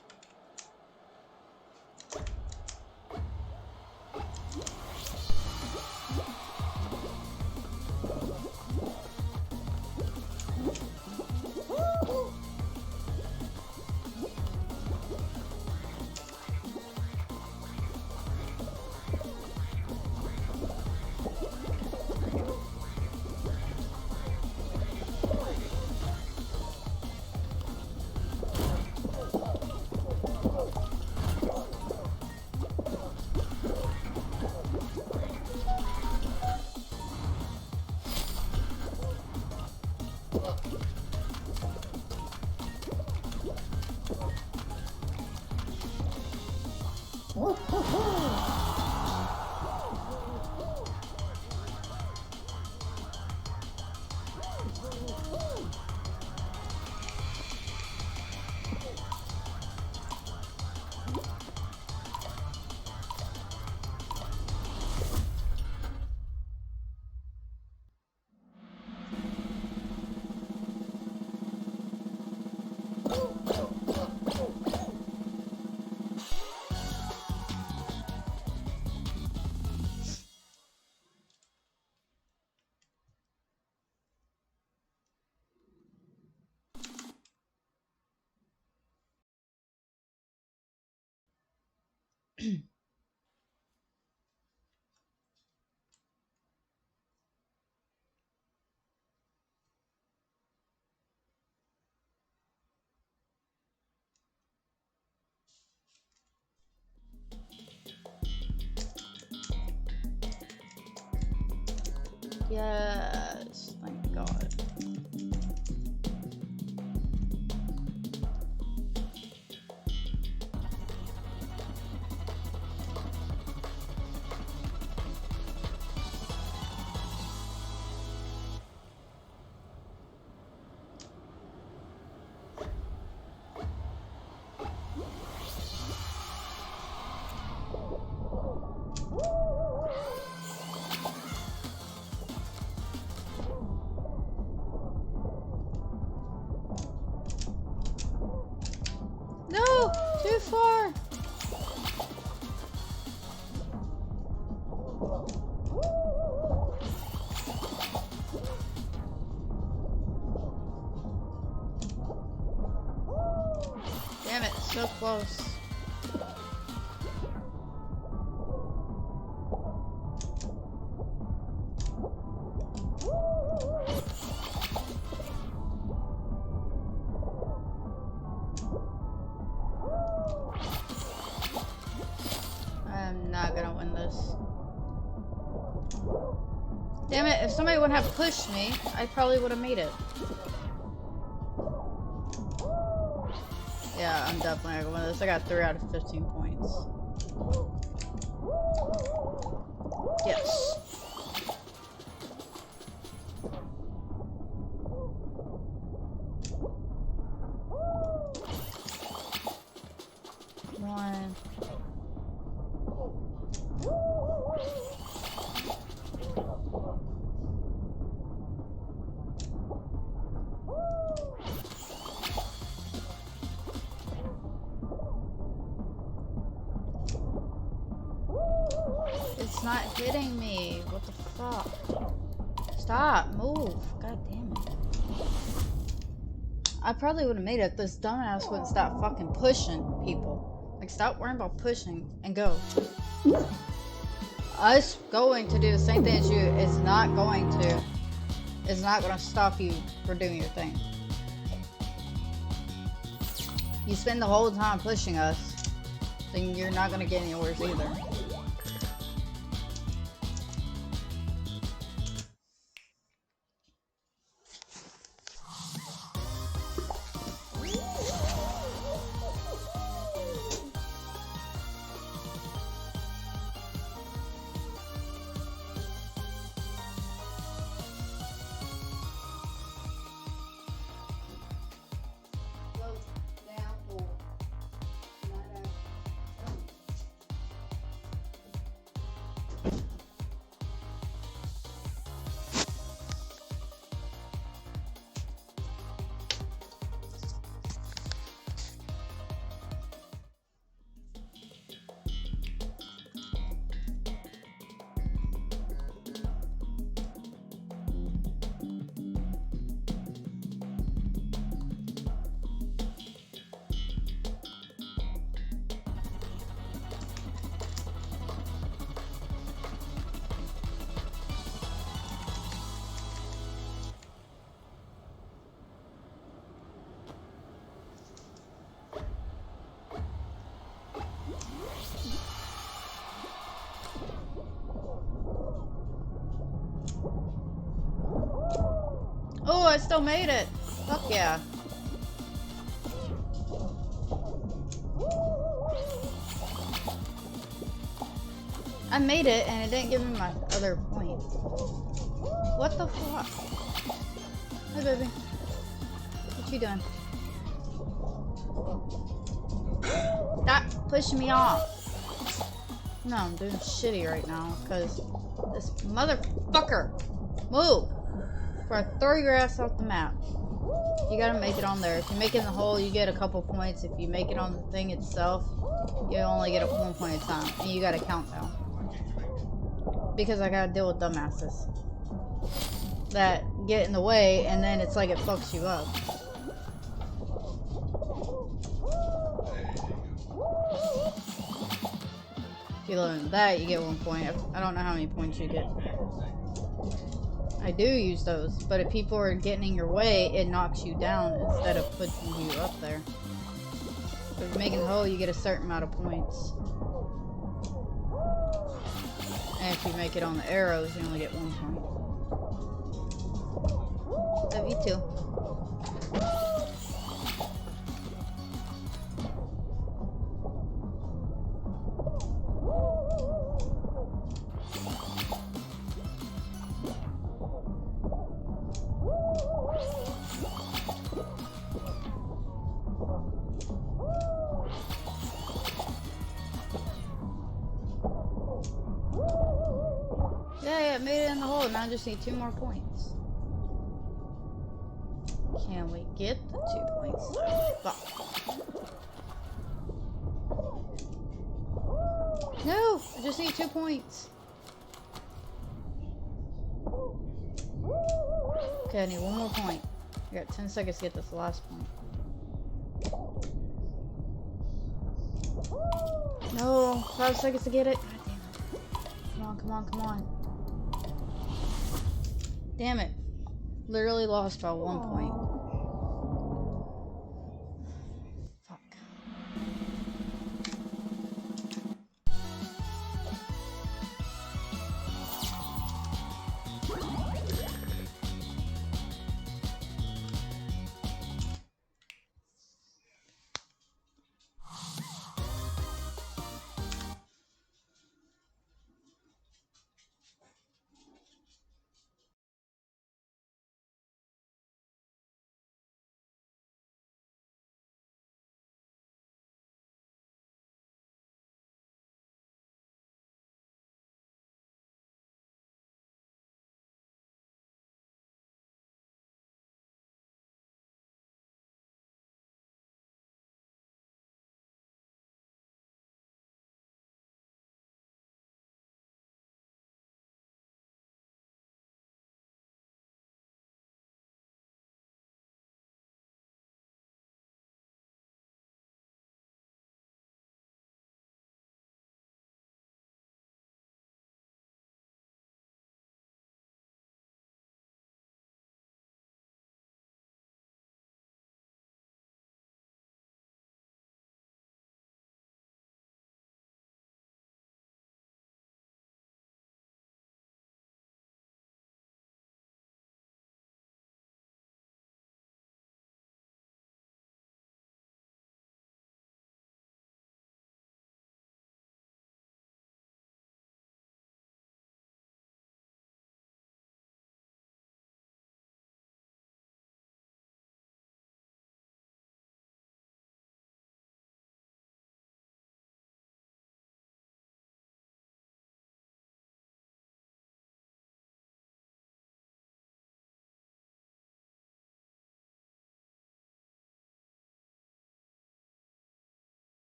Yes, thank God. No! Too far! Damn it, so close. I'm not gonna win this. Damn it, if somebody would have pushed me, I probably would have made it. Yeah, I'm definitely not gonna win this. I got 3 out of 15 points. It's not hitting me. What the fuck? Stop. Move. God damn it. I probably would have made it if this dumbass wouldn't stop fucking pushing people. Like, stop worrying about pushing and go. Us going to do the same thing as you is not going to stop you from doing your thing. You spend the whole time pushing us, then you're not gonna get anywhere either. Oh, I still made it. Fuck yeah. I made it and it didn't give me my other point. What the fuck? Hi, baby. What you doing? Stop pushing me off. No, I'm doing shitty right now because this motherfucker. Move. Before I throw your ass off the map. You gotta make it on there. If you make it in the hole, you get a couple points. If you make it on the thing itself, you only get 1 point at a time. And you gotta count down. Because I gotta deal with dumbasses that get in the way, and then it's like it fucks you up. If you learn that, you get 1 point. I don't know how many points you get. I do use those, but if people are getting in your way, it knocks you down instead of putting you up there. If you're making the hole, you get a certain amount of points. And if you make it on the arrows, you only get 1 point. Love you too. Yeah, made it in the hole. Now I just need 2 more points. Can we get the 2 points though? Fuck. No! I just need 2 points. Okay, I need 1 more point. I got 10 seconds to get this last point. No! 5 seconds to get it. God damn it. Come on, come on, come on. Damn it. Literally lost by 1 point.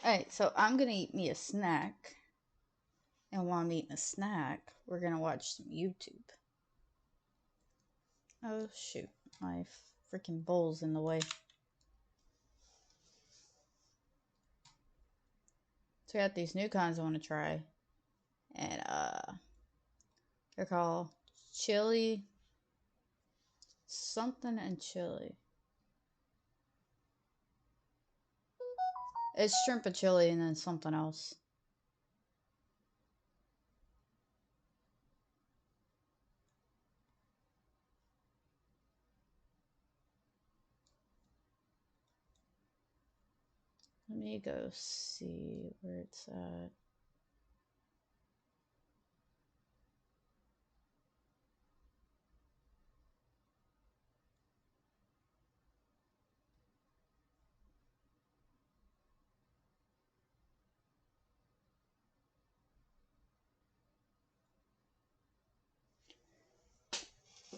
Alright, so I'm gonna eat me a snack. And while I'm eating a snack, we're gonna watch some YouTube. Oh shoot, my freaking bowl's in the way. So I got these new kinds I want to try. And they're called chili something and chili. It's shrimp and chili and then something else. Let me go see where it's at.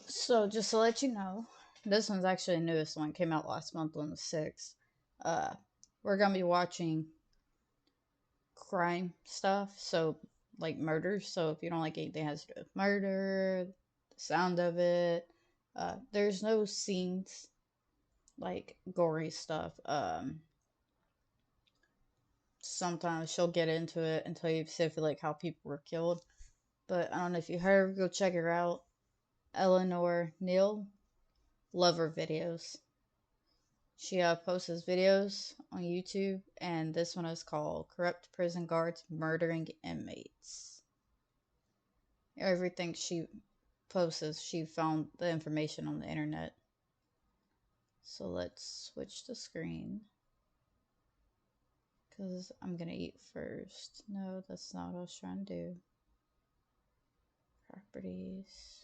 So just to let you know, this one's actually the newest one. It came out last month on the 6th. Uh, we're gonna be watching crime stuff, so like murders. So if you don't like anything that has to do with murder, the sound of it, there's no scenes like gory stuff. Sometimes she'll get into it and tell you specifically like how people were killed. But I don't know if you heard, go check her out. Eleanor Neal, love her videos. She posts videos on YouTube, and this one is called Corrupt Prison Guards Murdering Inmates. Everything she posts, she found the information on the internet. So let's switch the screen. Because I'm going to eat first. No, that's not what I was trying to do. Properties.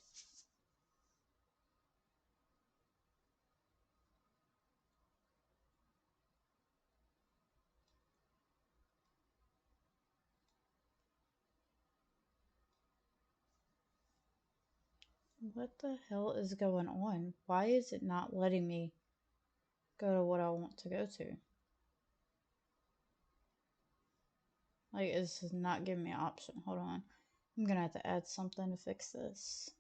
What the hell is going on? Why is it not letting me go to what I want to go to? Like, it's not giving me an option. Hold on. I'm gonna have to add something to fix this.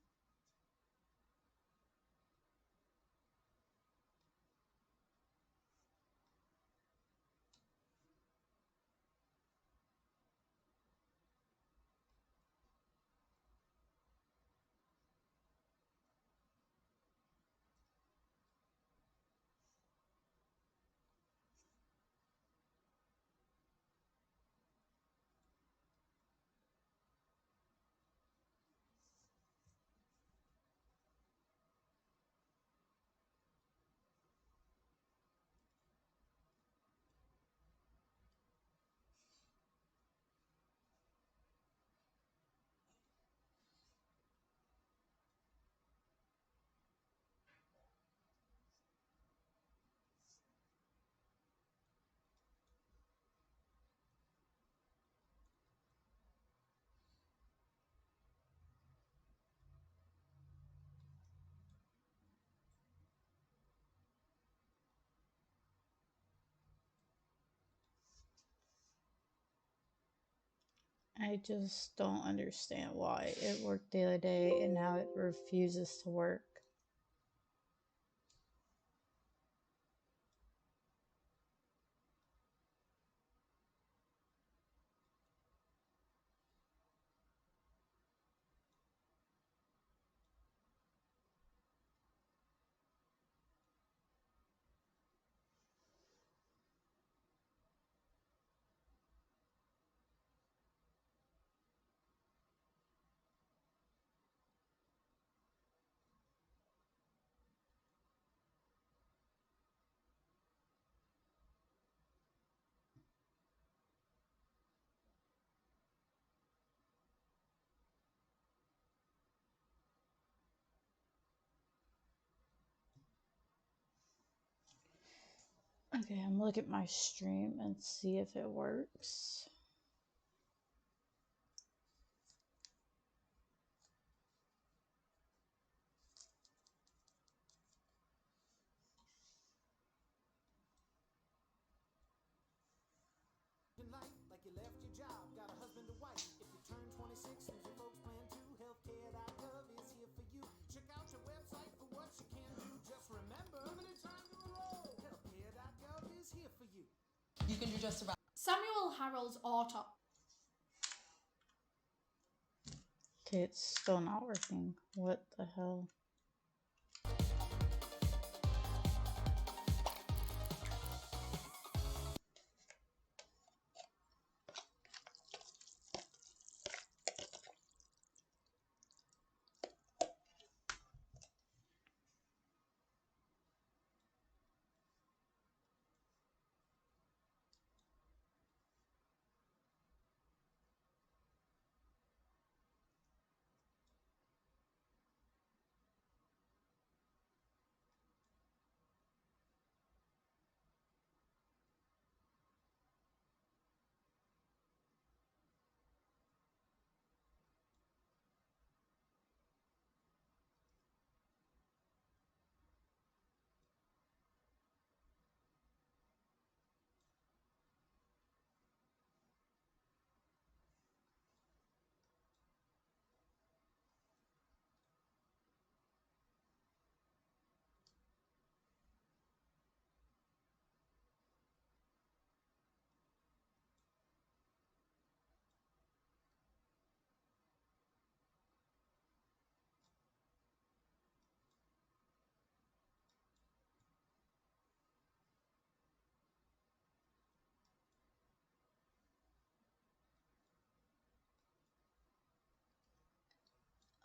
I just don't understand why it worked the other day and now it refuses to work. Okay, I'm looking at my stream and see if it works. you can do just about. Samuel Harrell's autopsy. Okay, it's still not working. What the hell?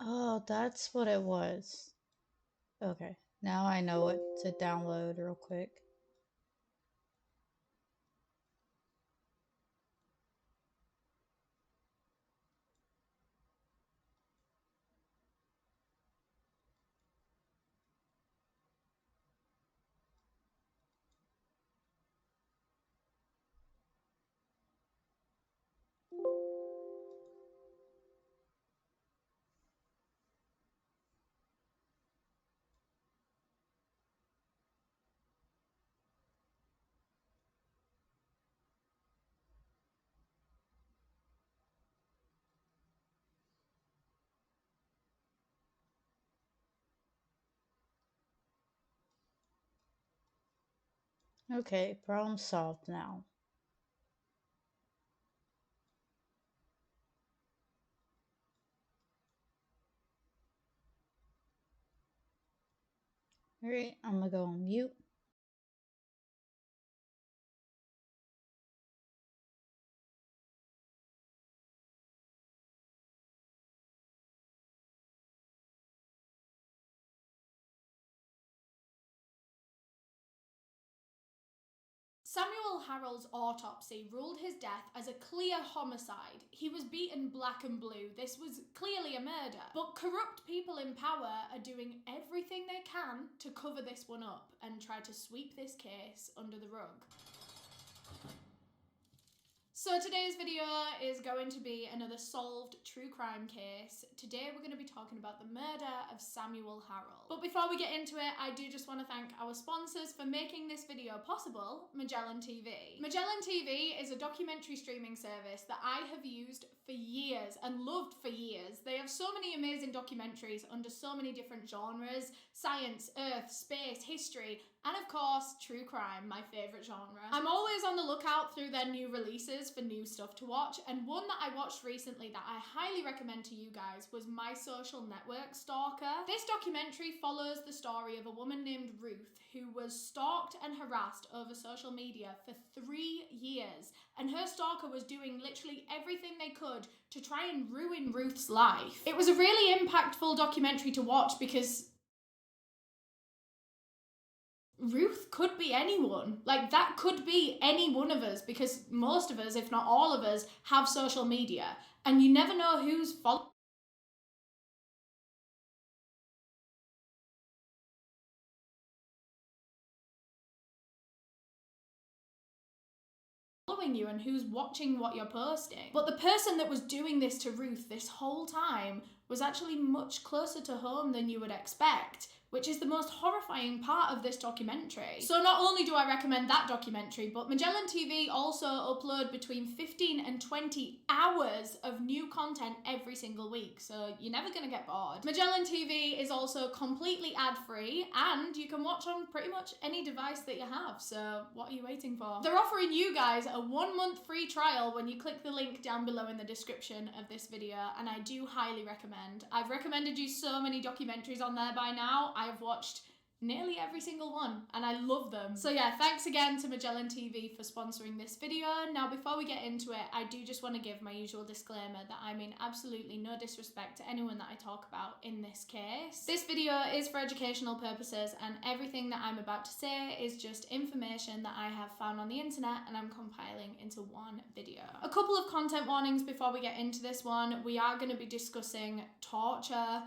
Oh, that's what it was. Okay, now I know what to download real quick. Okay, problem solved now. Alright, I'm gonna go on mute. Samuel Harrell's autopsy ruled his death as a clear homicide. He was beaten black and blue. This was clearly a murder. But corrupt people in power are doing everything they can to cover this one up and try to sweep this case under the rug. So today's video is going to be another solved true crime case. Today we're going to be talking about the murder of Samuel Harrell. But before we get into it, I do just want to thank our sponsors for making this video possible, Magellan TV. Magellan TV is a documentary streaming service that I have used for years and loved for years. They have so many amazing documentaries under so many different genres: science, earth, space, history, and of course, true crime, my favourite genre. I'm always on the lookout through their new releases for new stuff to watch, and one that I watched recently that I highly recommend to you guys was My Social Network Stalker. This documentary follows the story of a woman named Ruth who was stalked and harassed over social media for 3 years, and her stalker was doing literally everything they could to try and ruin Ruth's life. It was a really impactful documentary to watch because Ruth could be anyone. Like, that could be any one of us, because most of us, if not all of us, have social media, and you never know who's following you and who's watching what you're posting. But the person that was doing this to Ruth this whole time was actually much closer to home than you would expect. which is the most horrifying part of this documentary. So not only do I recommend that documentary, but Magellan TV also upload between 15 and 20 hours of new content every single week, so you're never gonna get bored. Magellan TV is also completely ad-free, and you can watch on pretty much any device that you have, so what are you waiting for? They're offering you guys a 1-month free trial when you click the link down below in the description of this video, and I do highly recommend. I've recommended you so many documentaries on there by now. I have watched nearly every single one and I love them. So yeah, thanks again to Magellan TV for sponsoring this video. Now before we get into it, I do just want to give my usual disclaimer that I mean absolutely no disrespect to anyone that I talk about in this case. This video is for educational purposes and everything that I'm about to say is just information that I have found on the internet and I'm compiling into one video. A couple of content warnings before we get into this one. We are going to be discussing torture,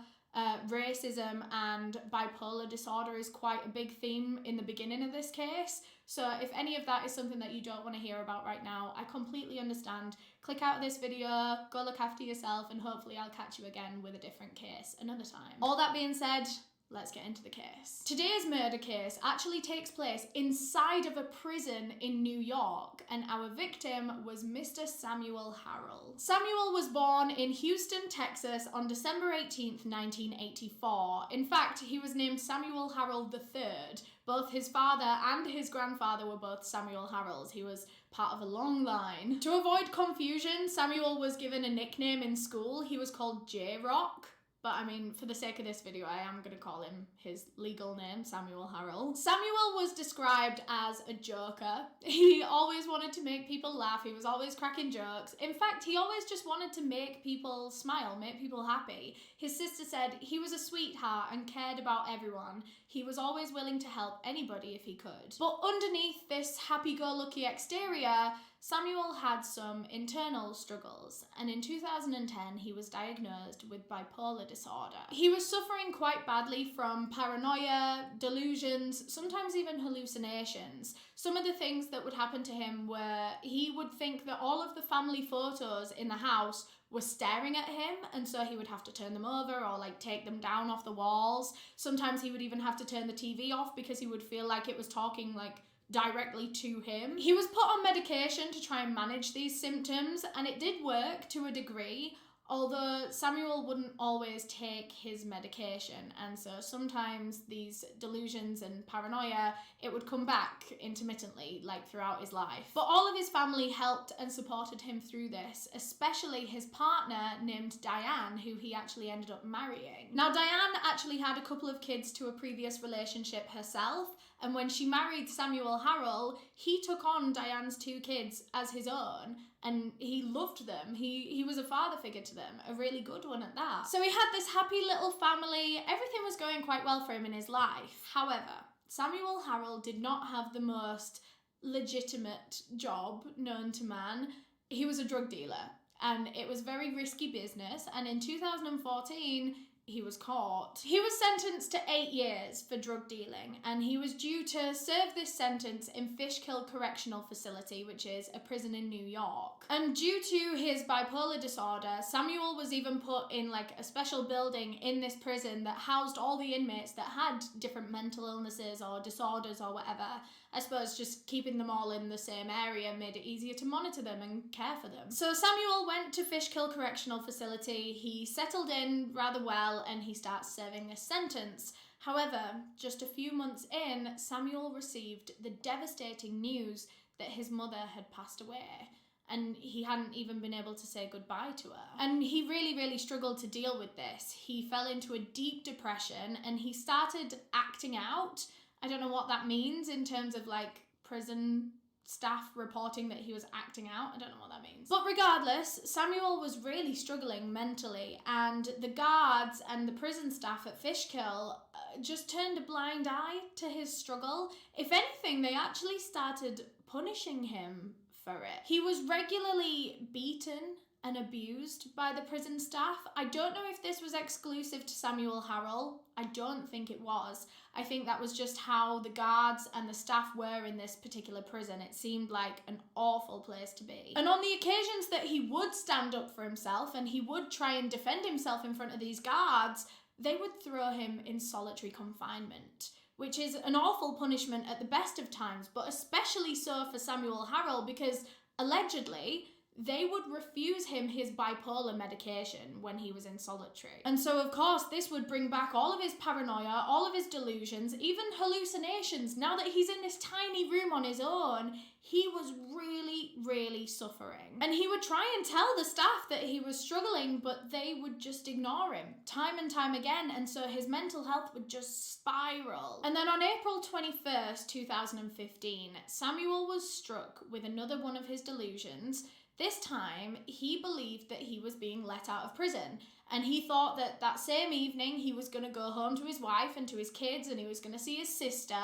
racism and bipolar disorder is quite a big theme in the beginning of this case. So if any of that is something that you don't want to hear about right now, I completely understand. Click out of this video, go look after yourself, and hopefully I'll catch you again with a different case another time. All that being said, let's get into the case. Today's murder case actually takes place inside of a prison in New York, and our victim was Mr. Samuel Harrell. Samuel was born in Houston, Texas on December 18th, 1984. In fact, he was named Samuel Harrell III. Both his father and his grandfather were both Samuel Harrells. He was part of a long line. To avoid confusion, Samuel was given a nickname in school. He was called J-Rock. But I mean, for the sake of this video, I am going to call him his legal name, Samuel Harrell. Samuel was described as a joker. He always wanted to make people laugh. He was always cracking jokes. In fact, he always just wanted to make people smile, make people happy. His sister said he was a sweetheart and cared about everyone. He was always willing to help anybody if he could. But underneath this happy-go-lucky exterior, Samuel had some internal struggles, and in 2010 he was diagnosed with bipolar disorder. He was suffering quite badly from paranoia, delusions, sometimes even hallucinations. Some of the things that would happen to him were he would think that all of the family photos in the house were staring at him, and so he would have to turn them over or like take them down off the walls. Sometimes he would even have to turn the TV off because he would feel like it was talking like directly to him. He was put on medication to try and manage these symptoms, and it did work to a degree, although Samuel wouldn't always take his medication, and so sometimes these delusions and paranoia, it would come back intermittently, like throughout his life. But all of his family helped and supported him through this, especially his partner named Diane, who he actually ended up marrying. Now, Diane actually had a couple of kids to a previous relationship herself, and when she married Samuel Harrell, he took on Diane's 2 kids as his own, and he loved them. He was a father figure to them, a really good one at that. So he had this happy little family. Everything was going quite well for him in his life. However, Samuel Harrell did not have the most legitimate job known to man. He was a drug dealer, and it was very risky business, and in 2014, he was caught. He was sentenced to 8 years for drug dealing, and he was due to serve this sentence in Fishkill Correctional Facility, which is a prison in New York. And due to his bipolar disorder, Samuel was even put in like a special building in this prison that housed all the inmates that had different mental illnesses or disorders or whatever. I suppose just keeping them all in the same area made it easier to monitor them and care for them. So Samuel went to Fishkill Correctional Facility. He settled in rather well and he starts serving this sentence. However, just a few months in, Samuel received the devastating news that his mother had passed away, and he hadn't even been able to say goodbye to her. And he really struggled to deal with this. He fell into a deep depression and he started acting out. I don't know what that means in terms of like prison staff reporting that he was acting out. I don't know what that means. But regardless, Samuel was really struggling mentally, and the guards and the prison staff at Fishkill just turned a blind eye to his struggle. If anything, they actually started punishing him for it. He was regularly beaten and abused by the prison staff. I don't know if this was exclusive to Samuel Harrell. I don't think it was. I think that was just how the guards and the staff were in this particular prison. It seemed like an awful place to be. And on the occasions that he would stand up for himself and he would try and defend himself in front of these guards, they would throw him in solitary confinement, which is an awful punishment at the best of times, but especially so for Samuel Harrell because allegedly they would refuse him his bipolar medication when he was in solitary. And so, of course, this would bring back all of his paranoia, all of his delusions, even hallucinations. Now that he's in this tiny room on his own, he was really, really suffering. And he would try and tell the staff that he was struggling, but they would just ignore him time and time again. And so his mental health would just spiral. And then on April 21st, 2015, Samuel was struck with another one of his delusions. This time, he believed that he was being let out of prison, and he thought that that same evening he was going to go home to his wife and to his kids, and he was going to see his sister.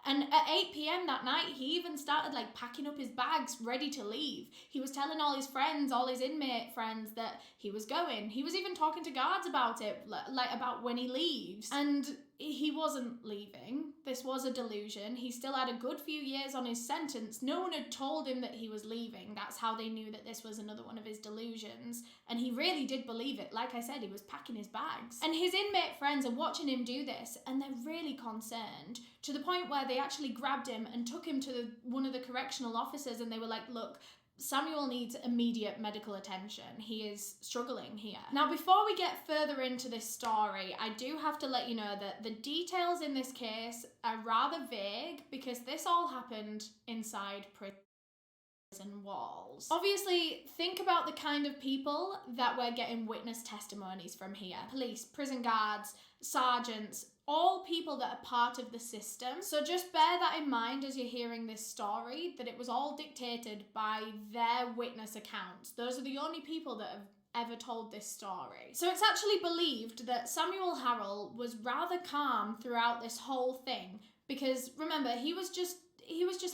And at 8 p.m. that night, he even started packing up his bags, ready to leave. He was telling all his friends, all his inmate friends, that he was going. He was even talking to guards about it, about when he leaves. And he wasn't leaving. This was a delusion. He still had a good few years on his sentence. No one had told him that he was leaving. That's how they knew that this was another one of his delusions. And he really did believe it. Like I said, he was packing his bags. And his inmate friends are watching him do this, and they're really concerned, to the point where they actually grabbed him and took him to one of the correctional officers, and they were like, look, Samuel needs immediate medical attention. He is struggling here. Now, before we get further into this story, I do have to let you know that the details in this case are rather vague because this all happened inside prison walls. Obviously, think about the kind of people that we're getting witness testimonies from here. Police, prison guards, sergeants, all people that are part of the system. So just bear that in mind as you're hearing this story, that it was all dictated by their witness accounts. Those are the only people that have ever told this story. So it's actually believed that Samuel Harrell was rather calm throughout this whole thing because, remember, he was just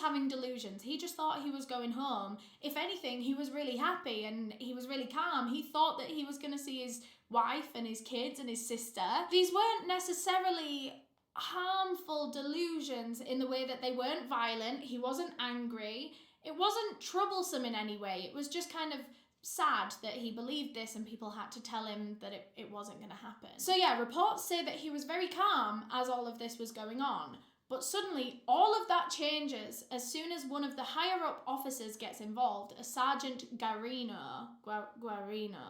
having delusions. He just thought he was going home. If anything, he was really happy and he was really calm. He thought that he was going to see his wife and his kids and his sister. These weren't necessarily harmful delusions in the way that they weren't violent. He wasn't angry. It wasn't troublesome in any way. It was just kind of sad that he believed this and people had to tell him that it wasn't going to happen. So yeah, reports say that he was very calm as all of this was going on. But suddenly, all of that changes as soon as one of the higher-up officers gets involved, a Sergeant Guarino.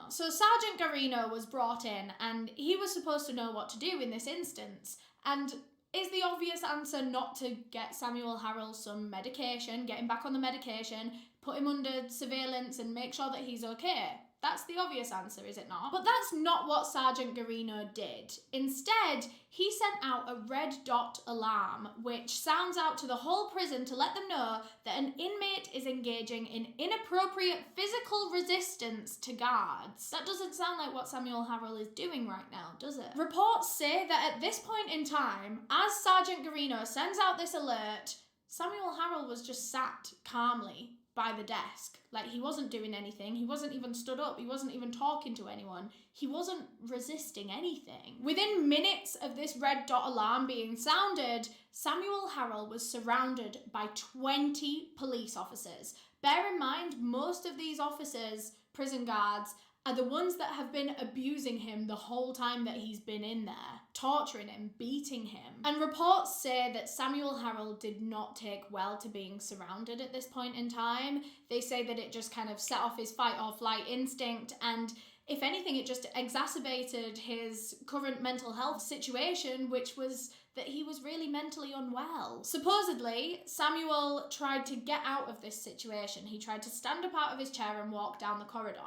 So Sergeant Guarino was brought in, and he was supposed to know what to do in this instance. And is the obvious answer not to get Samuel Harrell some medication, get him back on the medication, put him under surveillance and make sure that he's okay? That's the obvious answer, is it not? But that's not what Sergeant Guarino did. Instead, he sent out a red dot alarm, which sounds out to the whole prison to let them know that an inmate is engaging in inappropriate physical resistance to guards. That doesn't sound like what Samuel Harrell is doing right now, does it? Reports say that at this point in time, as Sergeant Guarino sends out this alert, Samuel Harrell was just sat calmly by the desk. Like, he wasn't doing anything. He wasn't even stood up. He wasn't even talking to anyone. He wasn't resisting anything. Within minutes of this red dot alarm being sounded, Samuel Harrell was surrounded by 20 police officers. Bear in mind, most of these officers, prison guards, are the ones that have been abusing him the whole time that he's been in there, torturing him, beating him. And reports say that Samuel Harrell did not take well to being surrounded at this point in time. They say that it just kind of set off his fight or flight instinct, and if anything, it just exacerbated his current mental health situation, which was that he was really mentally unwell. Supposedly, Samuel tried to get out of this situation. He tried to stand up out of his chair and walk down the corridor.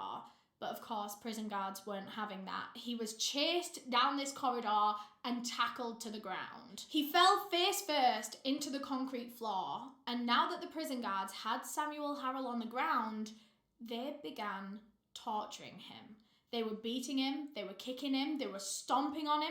But of course, prison guards weren't having that. He was chased down this corridor and tackled to the ground. He fell face first into the concrete floor, and now that the prison guards had Samuel Harrell on the ground, they began torturing him. They were beating him, they were kicking him, they were stomping on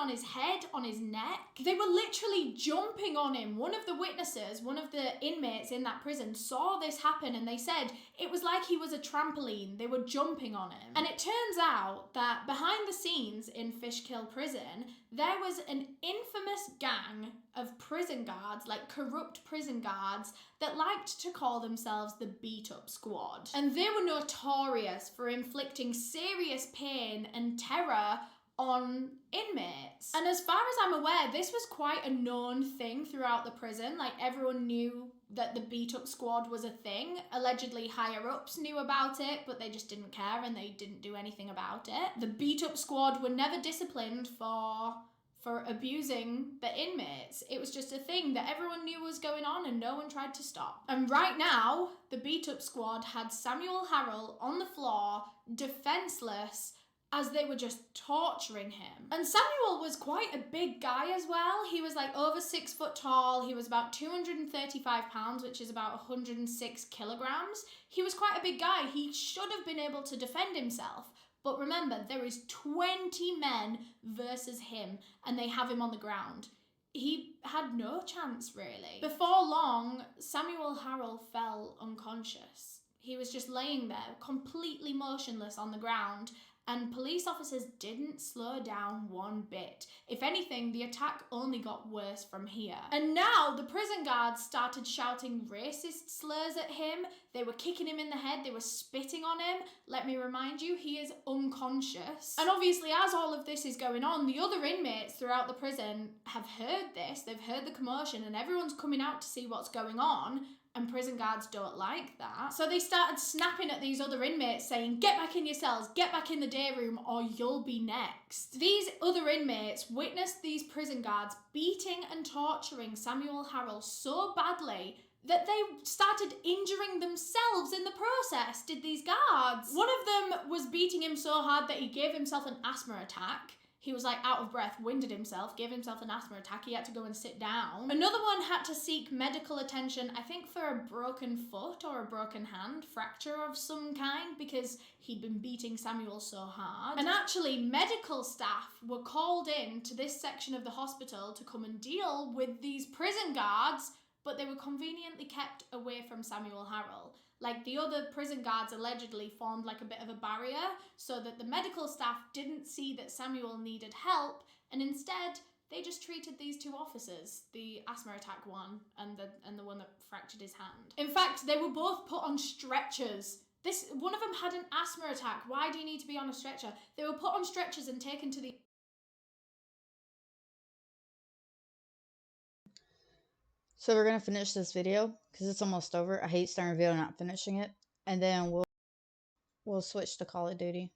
his head, on his neck. They were literally jumping on him. One of the witnesses, one of the inmates in that prison saw this happen, and they said it was like he was a trampoline. They were jumping on him. And it turns out that behind the scenes in Fishkill Prison, there was an infamous gang of prison guards, like corrupt prison guards, that liked to call themselves the Beat Up Squad. And they were notorious for inflicting serious pain and terror on inmates. And as far as I'm aware, this was quite a known thing throughout the prison. Like, everyone knew that the beat up squad was a thing. Allegedly higher ups knew about it, but they just didn't care and they didn't do anything about it. The beat up squad were never disciplined for abusing the inmates. It was just a thing that everyone knew was going on and no one tried to stop. And right now, the beat up squad had Samuel Harrell on the floor, defenseless, as they were just torturing him. And Samuel was quite a big guy as well. He was like over 6 foot tall. He was about 235 pounds, which is about 106 kilograms. He was quite a big guy. He should have been able to defend himself. But remember, there is 20 men versus him, and they have him on the ground. He had no chance, really. Before long, Samuel Harrell fell unconscious. He was just laying there, completely motionless on the ground, and police officers didn't slow down one bit. If anything, the attack only got worse from here. And now the prison guards started shouting racist slurs at him. They were kicking him in the head. They were spitting on him. Let me remind you, he is unconscious. And obviously, as all of this is going on, the other inmates throughout the prison have heard this. They've heard the commotion and everyone's coming out to see what's going on. And prison guards don't like that. So they started snapping at these other inmates saying, get back in your cells, get back in the day room, or you'll be next. These other inmates witnessed these prison guards beating and torturing Samuel Harrell so badly that they started injuring themselves in the process, did these guards. One of them was beating him so hard that he gave himself an asthma attack. He was like out of breath, winded himself, gave himself an asthma attack. He had to go and sit down. Another one had to seek medical attention, I think for a broken foot or a broken hand, fracture of some kind, because he'd been beating Samuel so hard. And actually, medical staff were called in to this section of the hospital to come and deal with these prison guards, but they were conveniently kept away from Samuel Harrell. Like, the other prison guards allegedly formed like a bit of a barrier so that the medical staff didn't see that Samuel needed help, and instead they just treated these two officers, the asthma attack one and the one that fractured his hand. In fact, they were both put on stretchers. One of them had an asthma attack. Why do you need to be on a stretcher? They were put on stretchers and taken to the... So we're gonna finish this video because it's almost over. I hate starting a video and not finishing it, and then we'll switch to Call of Duty.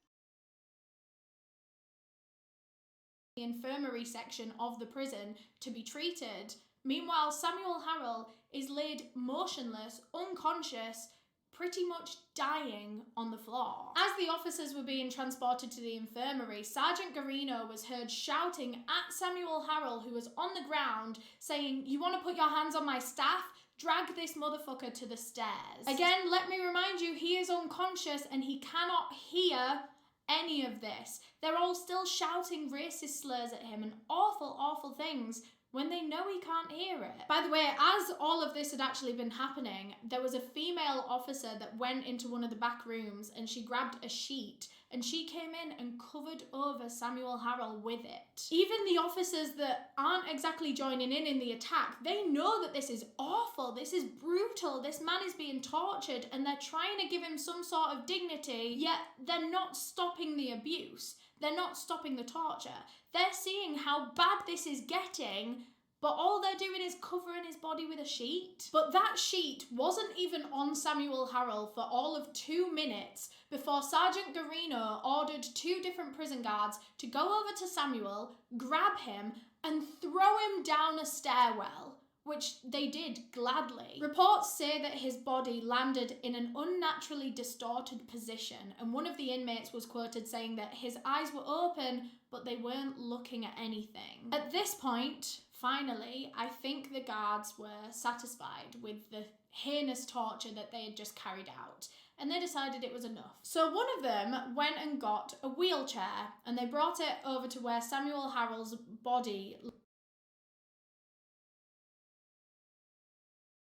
The infirmary section of the prison to be treated. Meanwhile, Samuel Harrell is laid motionless, unconscious, pretty much dying on the floor. As the officers were being transported to the infirmary, Sergeant Garino was heard shouting at Samuel Harrell, who was on the ground, saying, "You want to put your hands on my staff? Drag this motherfucker to the stairs." Again, let me remind you, he is unconscious and he cannot hear any of this. They're all still shouting racist slurs at him and awful, awful things when they know he can't hear it. By the way, as all of this had actually been happening, there was a female officer that went into one of the back rooms and she grabbed a sheet and she came in and covered over Samuel Harrell with it. Even the officers that aren't exactly joining in the attack, they know that this is awful, this is brutal, this man is being tortured, and they're trying to give him some sort of dignity, yet they're not stopping the abuse. They're not stopping the torture. They're seeing how bad this is getting, but all they're doing is covering his body with a sheet. But that sheet wasn't even on Samuel Harrell for all of 2 minutes before Sergeant Garino ordered 2 different prison guards to go over to Samuel, grab him, and throw him down a stairwell, which they did gladly. Reports say that his body landed in an unnaturally distorted position, and one of the inmates was quoted saying that his eyes were open, but they weren't looking at anything. At this point, finally, I think the guards were satisfied with the heinous torture that they had just carried out, and they decided it was enough. So one of them went and got a wheelchair, and they brought it over to where Samuel Harrell's body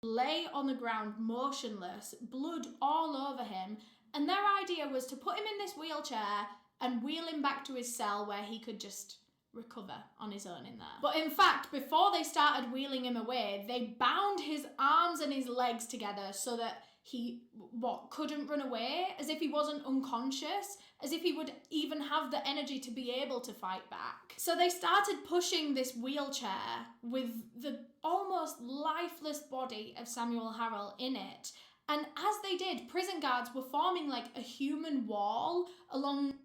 lay on the ground motionless, blood all over him, and their idea was to put him in this wheelchair and wheel him back to his cell where he could just recover on his own in there. But in fact, before they started wheeling him away, they bound his arms and his legs together so that he couldn't run away, as if he wasn't unconscious, as if he would even have the energy to be able to fight back. So they started pushing this wheelchair with the almost lifeless body of Samuel Harrell in it. And as they did, prison guards were forming like a human wall along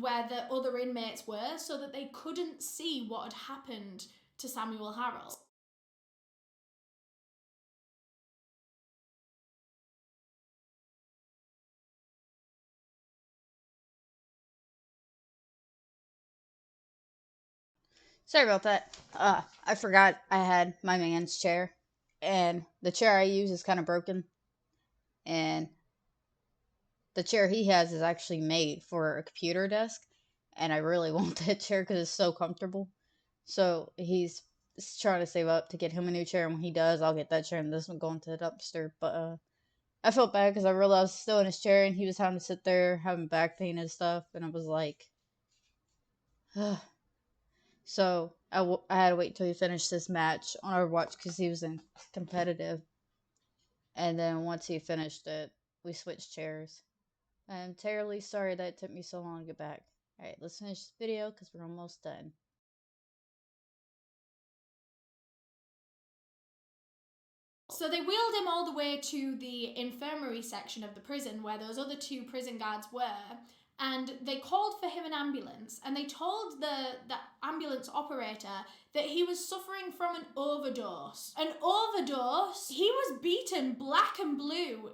where the other inmates were so that they couldn't see what had happened to Samuel Harrell. Sorry about that. I forgot I had my man's chair, and the chair I use is kind of broken, and the chair he has is actually made for a computer desk, and I really want that chair because it's so comfortable. So he's trying to save up to get him a new chair, and when he does, I'll get that chair, and this one go into the dumpster. But I felt bad because I realized I was still in his chair, and he was having to sit there having back pain and stuff, and I was like, so I had to wait till he finished this match on our watch because he was in competitive. And then once he finished it, we switched chairs. I'm terribly sorry that it took me so long to get back. Alright, let's finish this video because we're almost done. So they wheeled him all the way to the infirmary section of the prison where those other two prison guards were, and they called for him an ambulance, and they told the ambulance operator that he was suffering from an overdose. An overdose? He was beaten black and blue.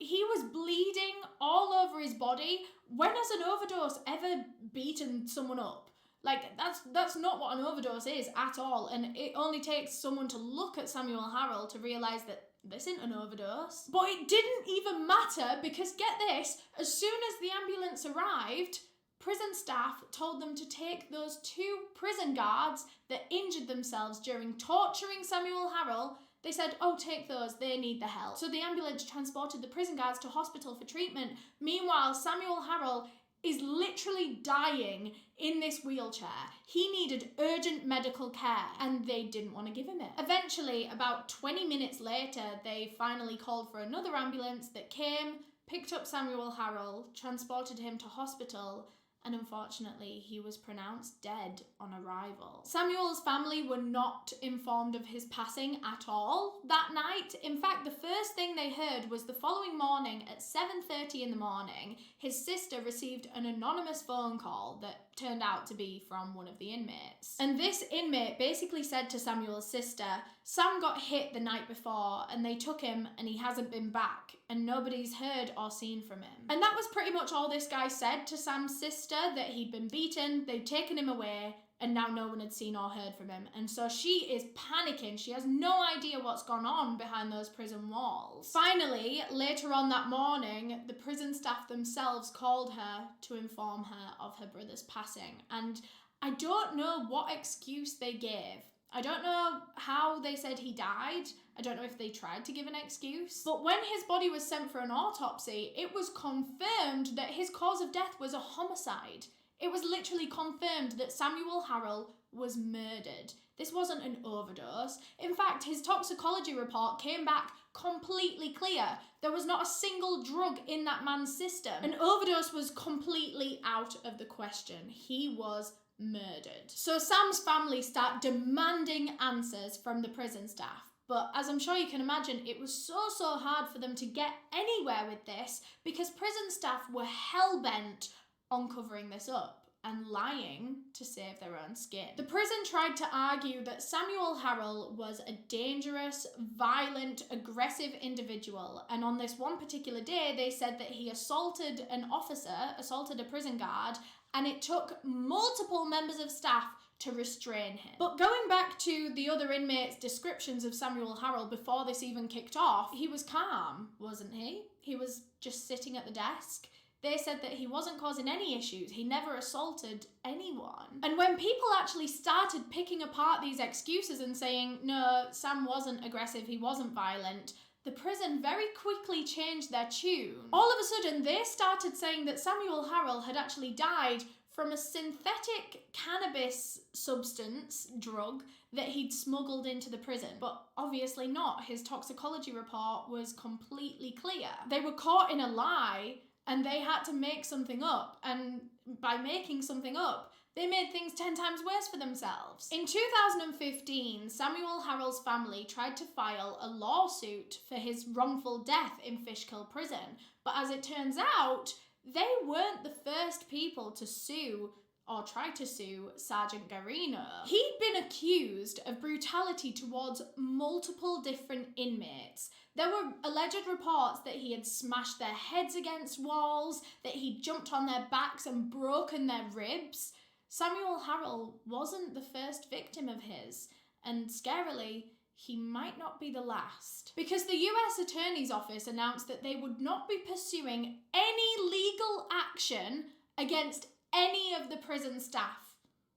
He was bleeding all over his body. When has an overdose ever beaten someone up? Like, that's not what an overdose is at all, and it only takes someone to look at Samuel Harrell to realise that this isn't an overdose. But it didn't even matter because, get this, as soon as the ambulance arrived, prison staff told them to take those two prison guards that injured themselves during torturing Samuel Harrell. They said, oh, take those, they need the help. So the ambulance transported the prison guards to hospital for treatment. Meanwhile, Samuel Harrell is literally dying in this wheelchair. He needed urgent medical care, and they didn't want to give him it. Eventually, about 20 minutes later, they finally called for another ambulance that came, picked up Samuel Harrell, transported him to hospital, and unfortunately he was pronounced dead on arrival. Samuel's family were not informed of his passing at all that night. In fact, the first thing they heard was the following morning at 7:30 in the morning, his sister received an anonymous phone call that turned out to be from one of the inmates. And this inmate basically said to Samuel's sister, Sam got hit the night before and they took him and he hasn't been back and nobody's heard or seen from him. And that was pretty much all this guy said to Sam's sister, that he'd been beaten, they'd taken him away, and now no one had seen or heard from him. And so she is panicking. She has no idea what's gone on behind those prison walls. Finally, later on that morning, the prison staff themselves called her to inform her of her brother's passing. And I don't know what excuse they gave. I don't know how they said he died. I don't know if they tried to give an excuse. But when his body was sent for an autopsy, it was confirmed that his cause of death was a homicide. It was literally confirmed that Samuel Harrell was murdered. This wasn't an overdose. In fact, his toxicology report came back completely clear. There was not a single drug in that man's system. An overdose was completely out of the question. He was murdered. So Sam's family start demanding answers from the prison staff. But as I'm sure you can imagine, it was so hard for them to get anywhere with this because prison staff were hell-bent on covering this up and lying to save their own skin. The prison tried to argue that Samuel Harrell was a dangerous, violent, aggressive individual, and on this one particular day they said that he assaulted a prison guard, and it took multiple members of staff to restrain him. But going back to the other inmates' descriptions of Samuel Harrell before this even kicked off, he was calm, wasn't he? He was just sitting at the desk. They said that he wasn't causing any issues. He never assaulted anyone. And when people actually started picking apart these excuses and saying, no, Sam wasn't aggressive, he wasn't violent, the prison very quickly changed their tune. All of a sudden, they started saying that Samuel Harrell had actually died from a synthetic cannabis substance, drug, that he'd smuggled into the prison. But obviously not. His toxicology report was completely clear. They were caught in a lie, and they had to make something up, and by making something up, they made things 10 times worse for themselves. In 2015, Samuel Harrell's family tried to file a lawsuit for his wrongful death in Fishkill Prison, but as it turns out, they weren't the first people to sue or try to sue Sergeant Garino. He'd been accused of brutality towards multiple different inmates. There were alleged reports that he had smashed their heads against walls, that he'd jumped on their backs and broken their ribs. Samuel Harrell wasn't the first victim of his, and scarily, he might not be the last. Because the US Attorney's Office announced that they would not be pursuing any legal action against any of the prison staff.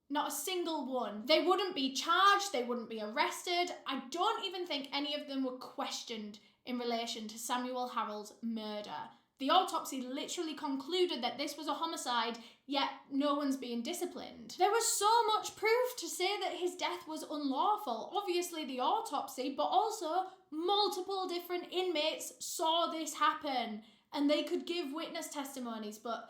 Not a single one. They wouldn't be charged, they wouldn't be arrested. I don't even think any of them were questioned in relation to Samuel Harrell's murder. The autopsy literally concluded that this was a homicide, yet no one's being disciplined. There was so much proof to say that his death was unlawful. Obviously the autopsy, but also multiple different inmates saw this happen, and they could give witness testimonies, but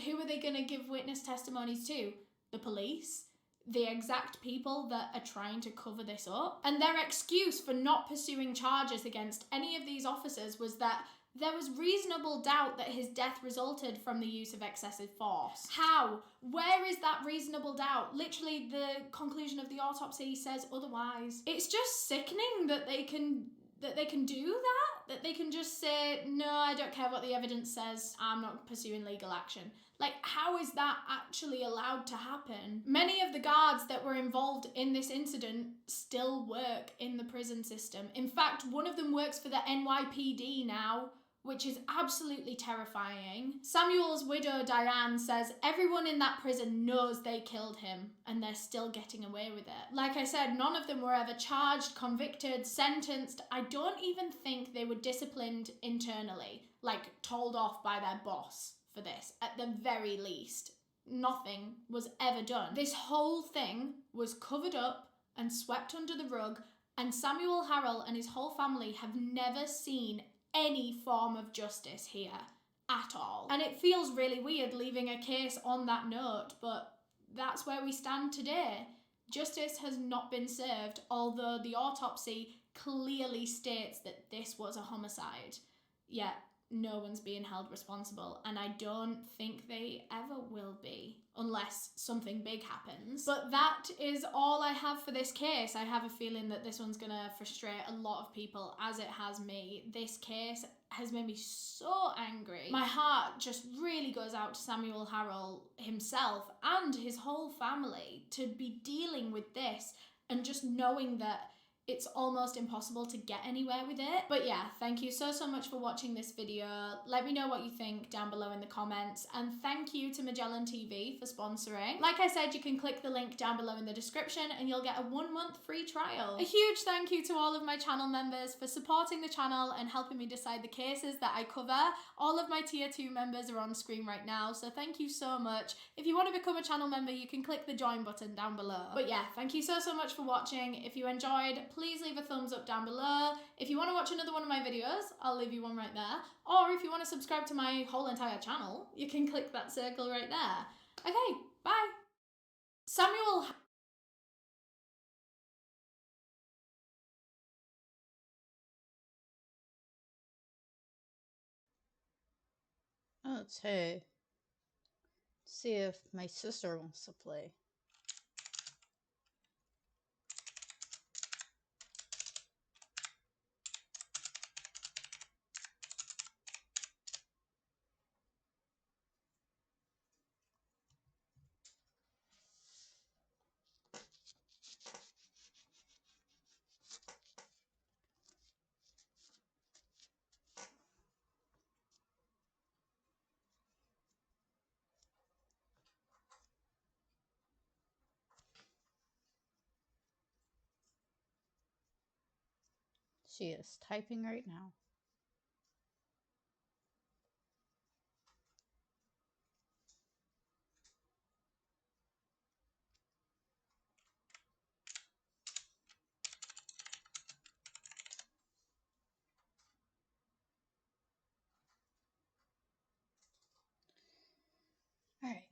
who are they going to give witness testimonies to? The police? The exact people that are trying to cover this up? And their excuse for not pursuing charges against any of these officers was that there was reasonable doubt that his death resulted from the use of excessive force. How? Where is that reasonable doubt? Literally, the conclusion of the autopsy says otherwise. It's just sickening that they can do that they can just say, no, I don't care what the evidence says, I'm not pursuing legal action. Like, how is that actually allowed to happen? Many of the guards that were involved in this incident still work in the prison system. In fact, one of them works for the NYPD now, which is absolutely terrifying. Samuel's widow, Diane, says everyone in that prison knows they killed him, and they're still getting away with it. Like I said, none of them were ever charged, convicted, sentenced. I don't even think they were disciplined internally, like told off by their boss for this, at the very least. Nothing was ever done. This whole thing was covered up and swept under the rug, and Samuel Harrell and his whole family have never seen any form of justice here at all. And it feels really weird leaving a case on that note, but that's where we stand today. Justice has not been served, although the autopsy clearly states that this was a homicide. Yet no one's being held responsible, and I don't think they ever will be, unless something big happens. But that is all I have for this case. I have a feeling that this one's gonna frustrate a lot of people, as it has me. This case has made me so angry. My heart just really goes out to Samuel Harrell himself and his whole family to be dealing with this, and just knowing that it's almost impossible to get anywhere with it. But yeah, thank you so much for watching this video. Let me know what you think down below in the comments, and thank you to Magellan TV for sponsoring. Like I said, you can click the link down below in the description and you'll get a 1-month free trial. A huge thank you to all of my channel members for supporting the channel and helping me decide the cases that I cover. All of my tier 2 members are on screen right now, so thank you so much. If you want to become a channel member, you can click the join button down below. But yeah, thank you so much for watching. If you enjoyed, please leave a thumbs up down below. If you want to watch another one of my videos, I'll leave you one right there. Or if you want to subscribe to my whole entire channel, you can click that circle right there. Okay, bye. Samuel... Let's see if my sister wants to play. She is typing right now. Alright,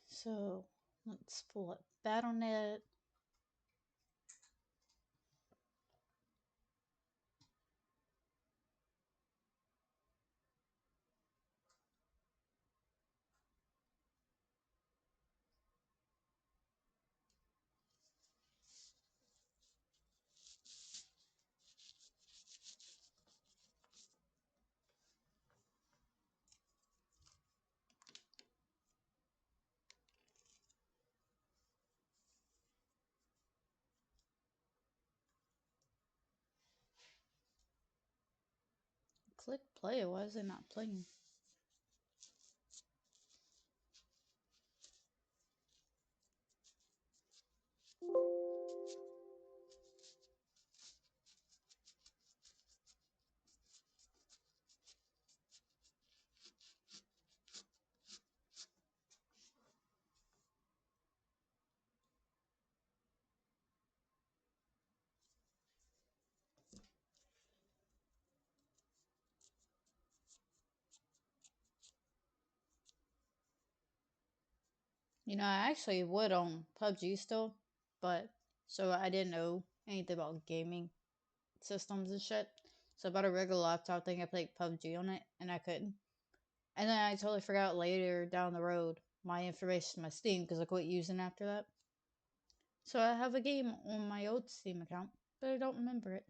so let's pull up BattleNet. Click play, why is it not playing? You know, I actually would on PUBG still, but so I didn't know anything about gaming systems and shit. So I bought a regular laptop thing, I played PUBG on it, and I couldn't. And then I totally forgot later down the road my information, my Steam, because I quit using after that. So I have a game on my old Steam account, but I don't remember it.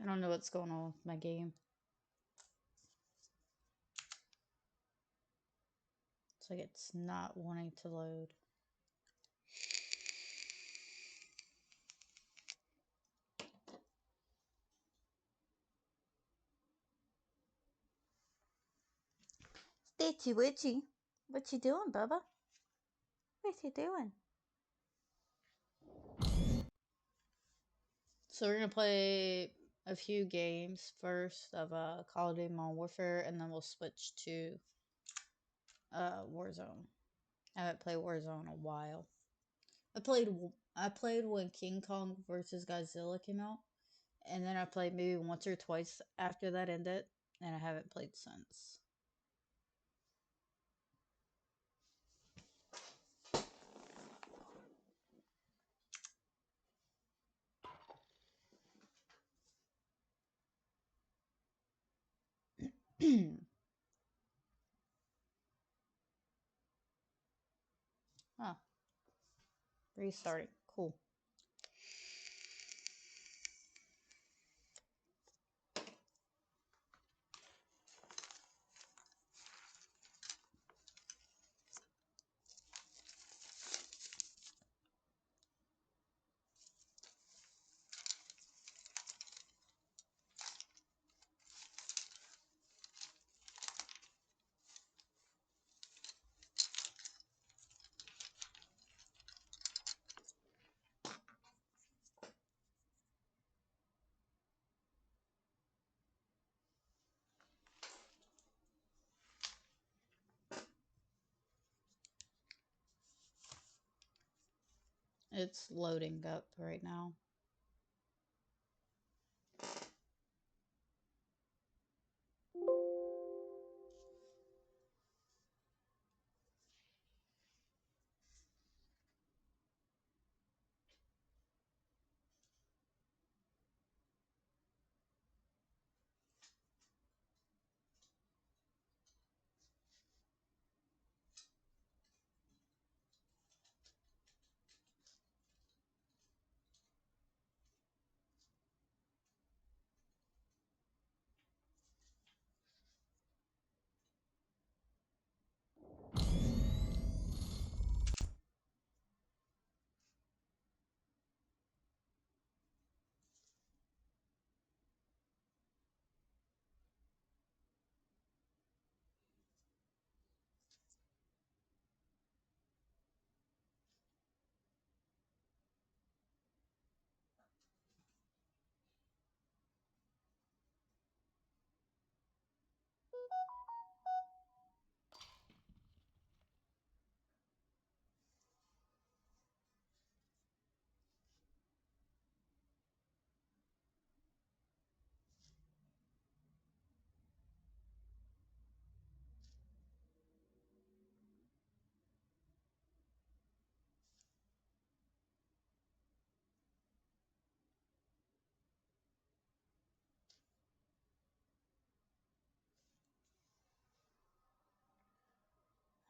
I don't know what's going on with my game. It's like it's not wanting to load. Stitchy Witchy, what you doing, Bubba? What you doing? So we're gonna play a few games first of Call of Duty Modern Warfare, and then we'll switch to Warzone. I haven't played Warzone in a while. I played when King Kong versus Godzilla came out, and then I played maybe once or twice after that ended, and I haven't played since. Huh. Restarting. Cool. It's loading up right now.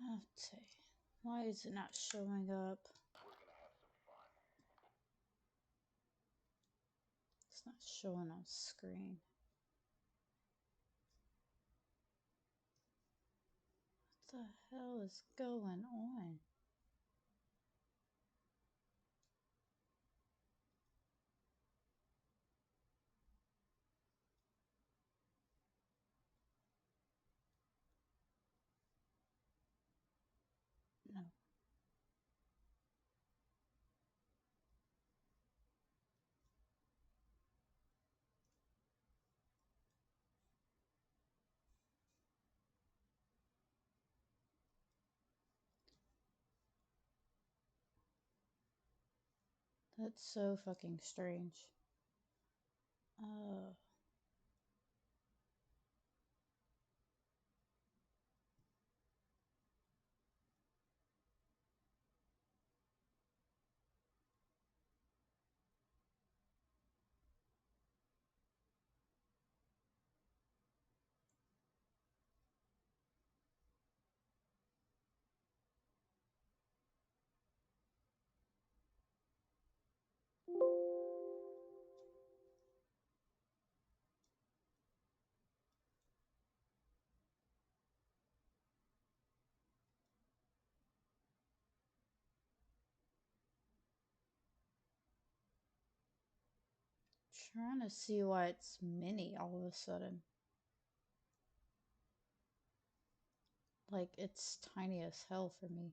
Okay. Why is it not showing up? It's not showing on screen. What the hell is going on? No. That's so fucking strange. Oh. Trying to see why it's mini all of a sudden. Like, it's tiny as hell for me.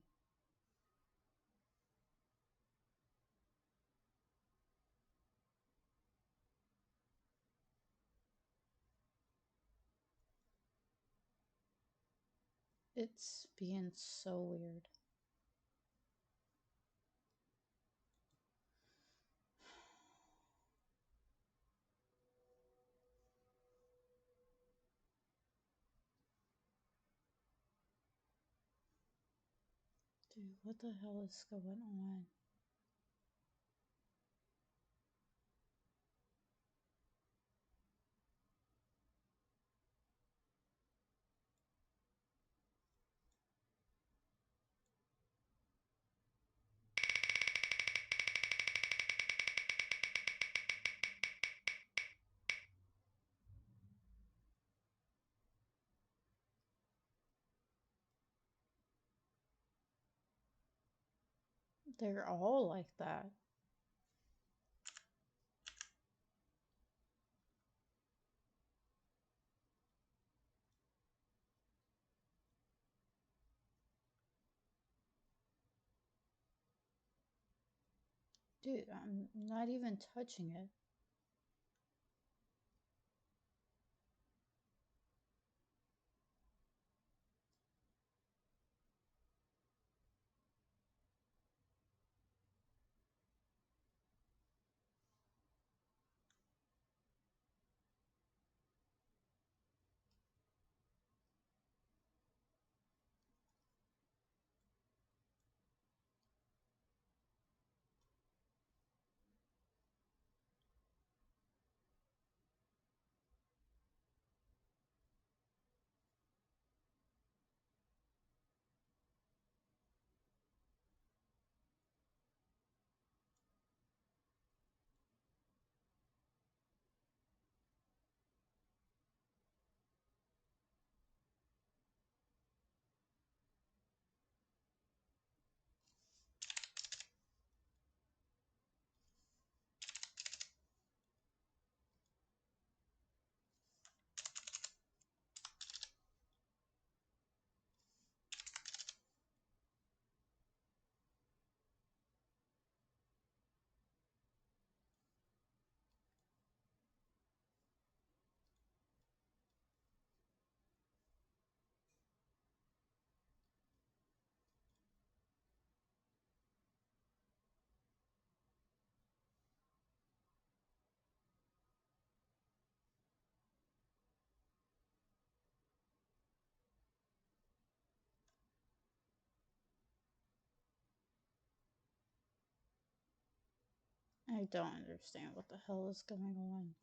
It's being so weird. Dude, what the hell is going on? They're all like that. Dude, I'm not even touching it. I don't understand what the hell is going on.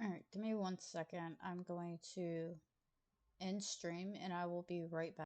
Alright, give me 1 second. I'm going to end stream and I will be right back.